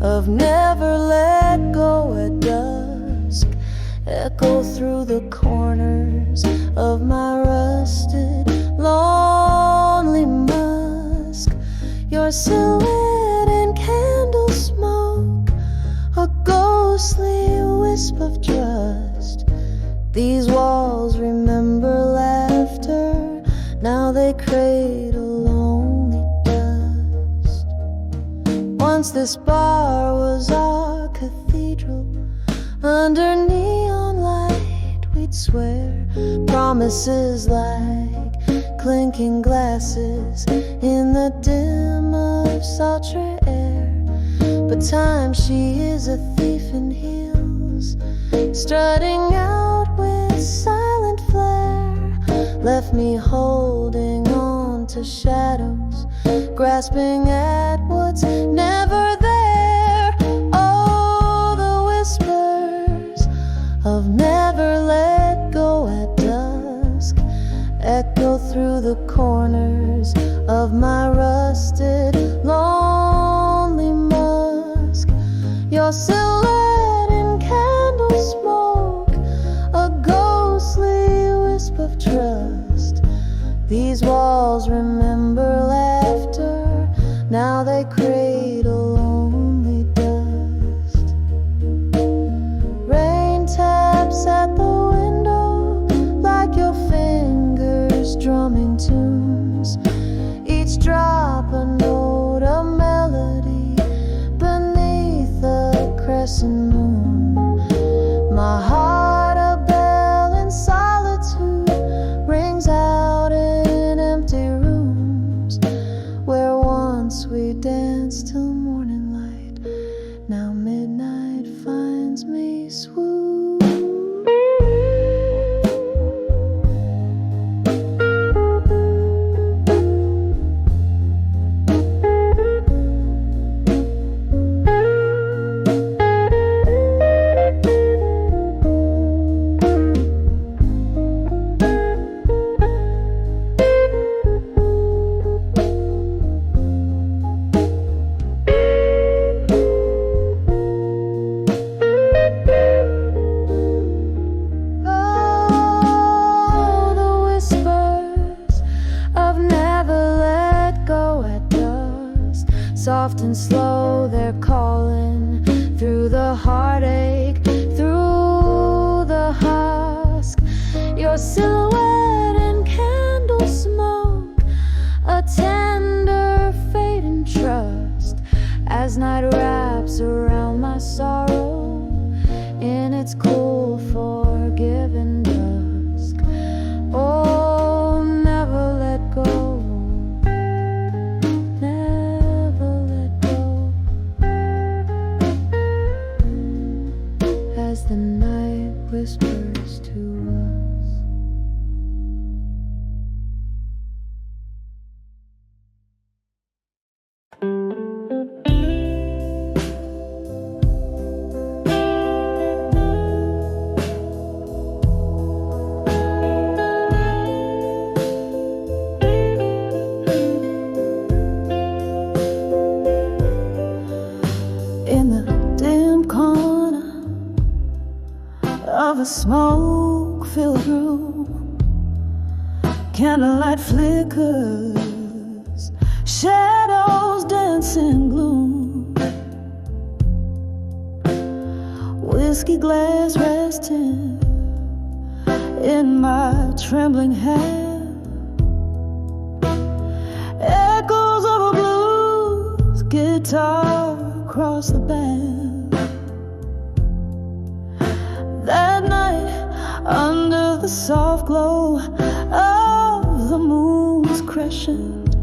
of never let go at dusk echo through the corners of my rusted, lonely musk. Your silhouette in candle smoke, a ghostly wisp of trust. These walls remember laughter, now they cradle only dust. Once this bar was our cathedral, under neon light we'd swear promises like clinking glasses in the dim of sultry air. But time, she is a thief in heels, strutting out with silent flair, left me holding on to shadows, grasping at what's never there. Oh, the whispers of never let go at dusk echo through the corners of my rusted, lonely musk. Your silhouette in candle smoke, a ghostly wisp of trust. These walls remember laughter, now they cradle only dust. Rain taps at the window like your fingers drumming tunes, each drop a note, a melody beneath a crescent moon. My heart a bell in solitude rings out in empty rooms where once we danced till morning light. Now midnight finds me swoon. Soft and slow, they're calling through the heartache, through the husk. Your silhouette in candle smoke, a tender fate and trust, as night wraps around my sorrow in its cool, forgiving dusk. Oh, never let go. The night whispers to us. smoke-filled room. Candlelight flickers, shadows dance in gloom. Whiskey glass resting in my trembling hand. Echoes of a blues guitar across the band. That night, under the soft glow of the moon's crescent,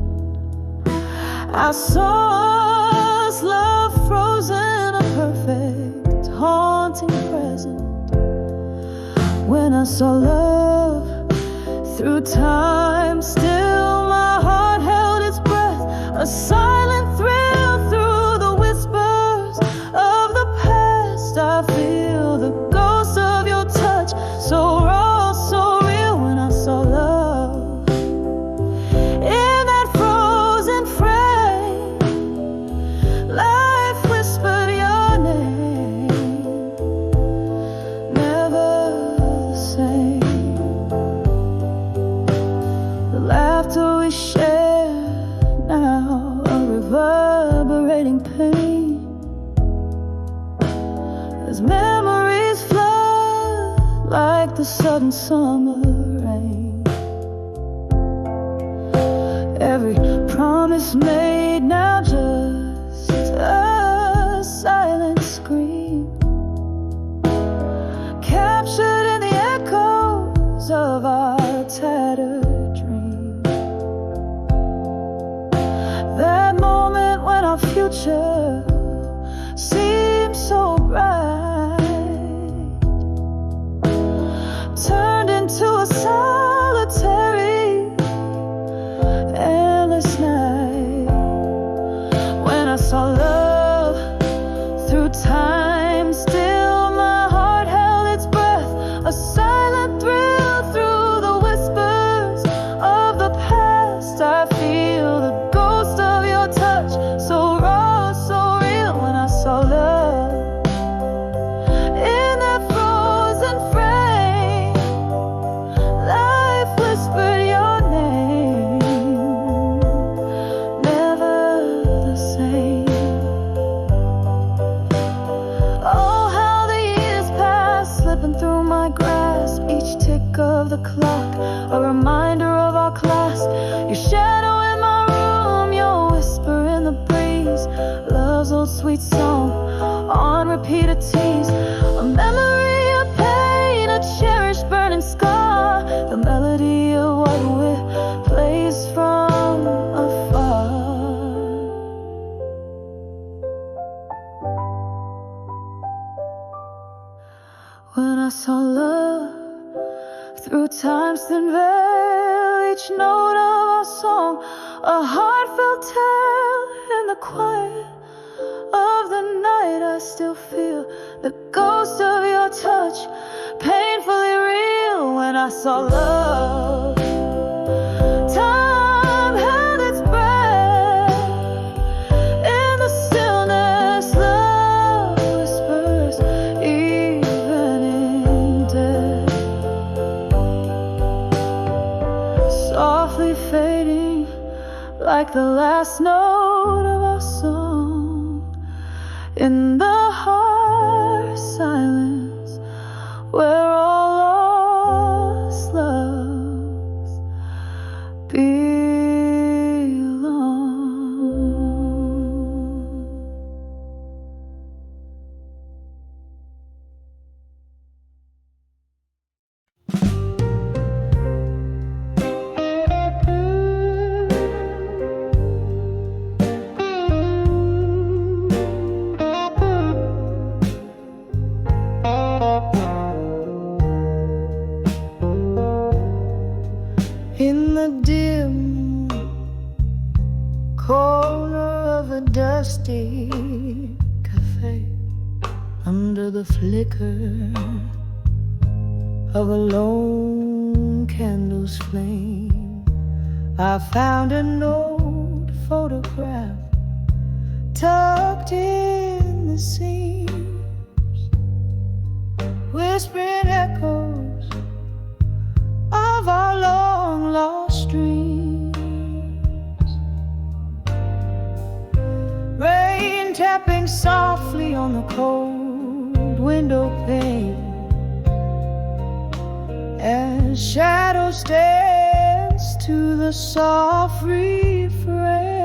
I saw us, love frozen, a perfect, haunting present. When I saw love through time, still my heart held its breath, a silent thrill through the whispers of the past. I feel the ghost of your touch, so raw, so real. When I saw love in that frozen frame, life whispered your name, never the same. The laughter we share now, a reverberating pain, as memories flood like the sudden summer rain. Every promise made now just a silent scream, captured in the echoes of our tattered dream. That moment when our future seemed so bright turned into a solitary, endless night. When I saw love through time, still my heart held its breath, a silent thrill through the whispers of the past. I feel the ghost of your touch, so raw, so real. When I saw love in that frozen frame, life whispered your name, never the same. Oh, how the years pass, slipping through my grasp, each tick of the clock a reminder of our class. Your shadow in my room, your whisper in the breeze, love's old sweet song on repeat, a tease, a memory of pain, a cherished burning scar, the melody of what we plays from afar. When I saw love through time's thin veil, each note of our song a heartfelt tale. In the quiet of the night, I still feel the ghost of your touch, painfully real. When I saw love, time held its breath in the stillness. Love whispers even in death, softly fading like the last note of our song. In the harsh silence where all lost loves belong. In the dim corner of a dusty cafe, under the flicker of a lone candle's flame, I found an old photograph tucked in the seams.
whispering echoes of our long lost dreams. Rain tapping softly on the cold window pane as shadows dance to the soft refrain.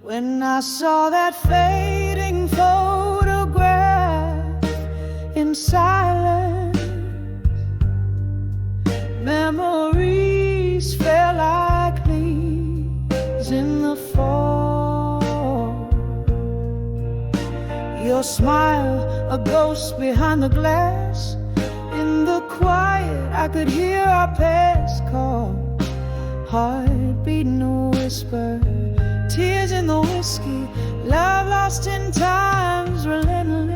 When I saw that fading photograph in silence, memories fell like leaves in the fall. Your smile, a ghost behind the glass. In the quiet, I could hear our past call. Heart beating a whisper, tears in the whiskey, love lost in time's relentless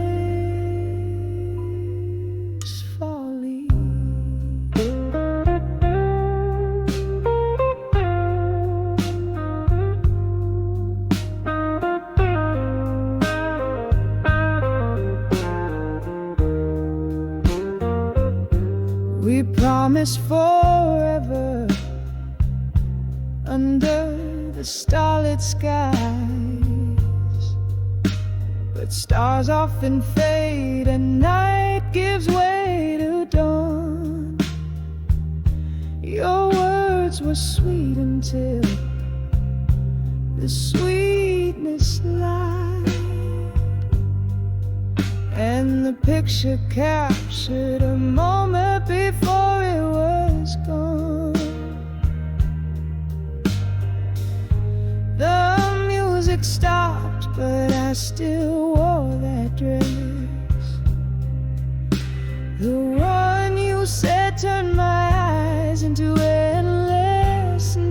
folly. We promised forever under the starlit skies, but stars often fade and night gives way to dawn. Your words were sweet until the sweetness lied, and the picture captured a moment before it was gone. The music stopped, but I still wore that dress, the one you said turned my eyes into endlessness.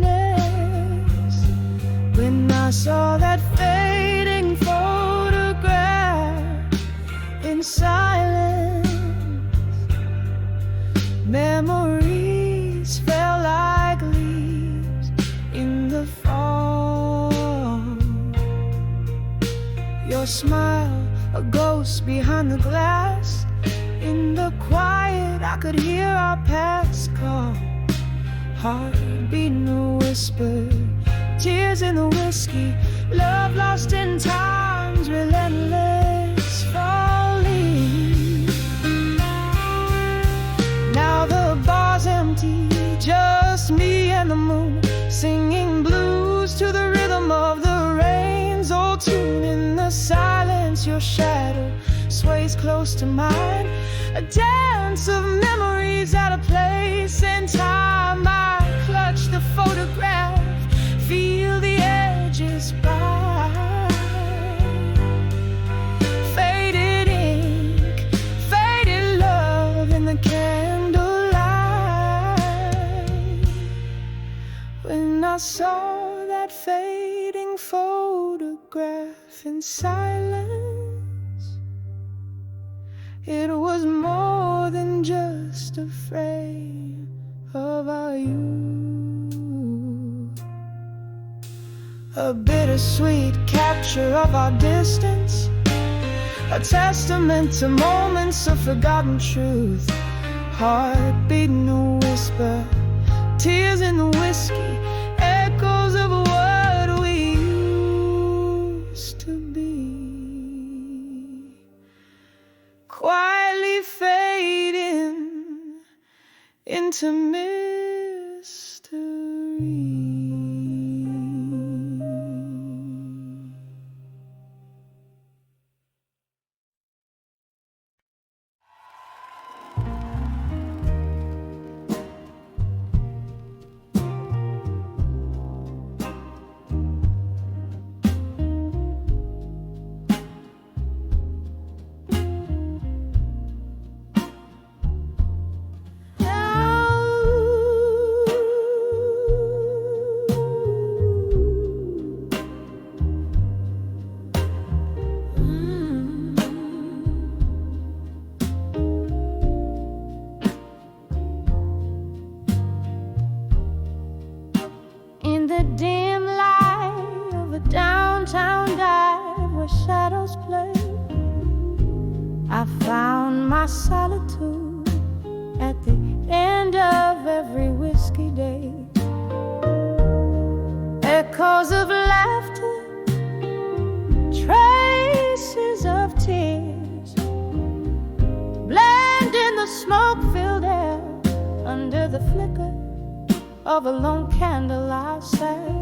When I saw that fading photograph in silence, memories fell like leaves in the fall. Your smile, a ghost behind the glass. In the quiet, I could hear our past call. Heart beating a whisper, tears in the whiskey, love lost in time's relentless folly. Now the bar's empty, just me and the moon, singing blues to the rhythm of the rain's old tune. In the silence, your shadow sways close to mine, a dance of memories out of place in time. I clutch the photograph, feel the edges bright. Faded ink, faded love in the candlelight. When I saw that fading photograph in silence, it was more than just a frame of our youth, a bittersweet capture of our distance, a testament to moments of forgotten truth. Heart beating a whisper, tears in the whiskey, echoes of what we used to be, quietly fading into mystery.
I found my solitude at the end of every whiskey day. Echoes of laughter, traces of tears, blend in the smoke-filled air. Under the flicker of a lone candle I sat,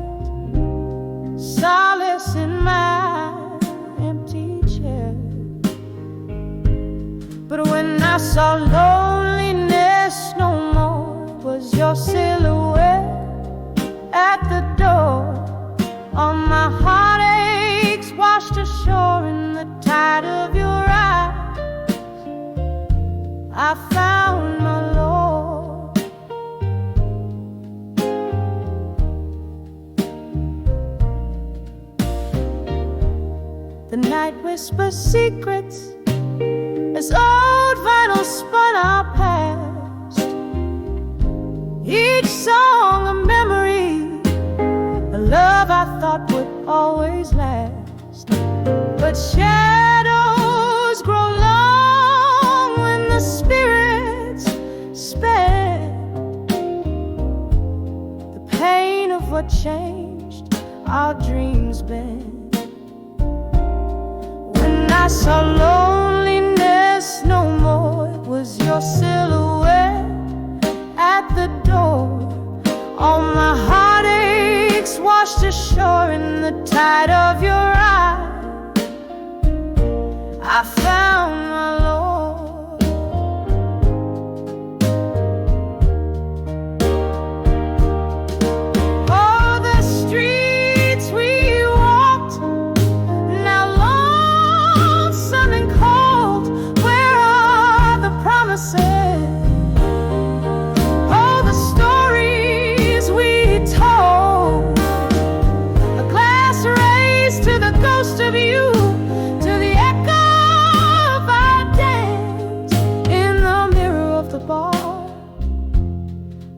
solace in my empty chair. But when I saw loneliness no more, it was your silhouette at the door. All my heartaches washed ashore in the tide of your eyes. I found my Lord. The night whispers secrets as old vinyl spun our past. Each song a memory, a love I thought would always last. But shadows grow long when the spirits sped. The pain of what changed our dreams bend. When I saw loneliness no more, it was your silhouette at the door. All my heartaches washed ashore in the tide of your eyes. I found my Lord. Oh, the streets we walked, now lonesome and cold. Where are the promises? Oh, the stories we told. A glass raised to the ghost of you, to the echo of our dance. In the mirror of the bar,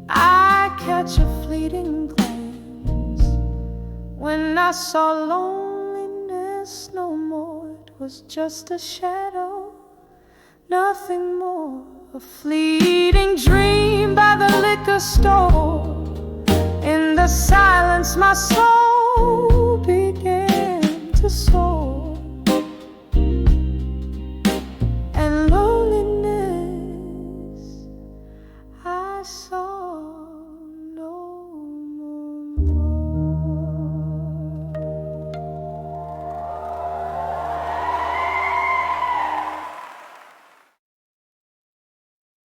I catch a fleeting glance. When I saw loneliness no more, it was just a shadow, nothing more. A fleeting dream by the liquor store. In the silence my soul began to soar.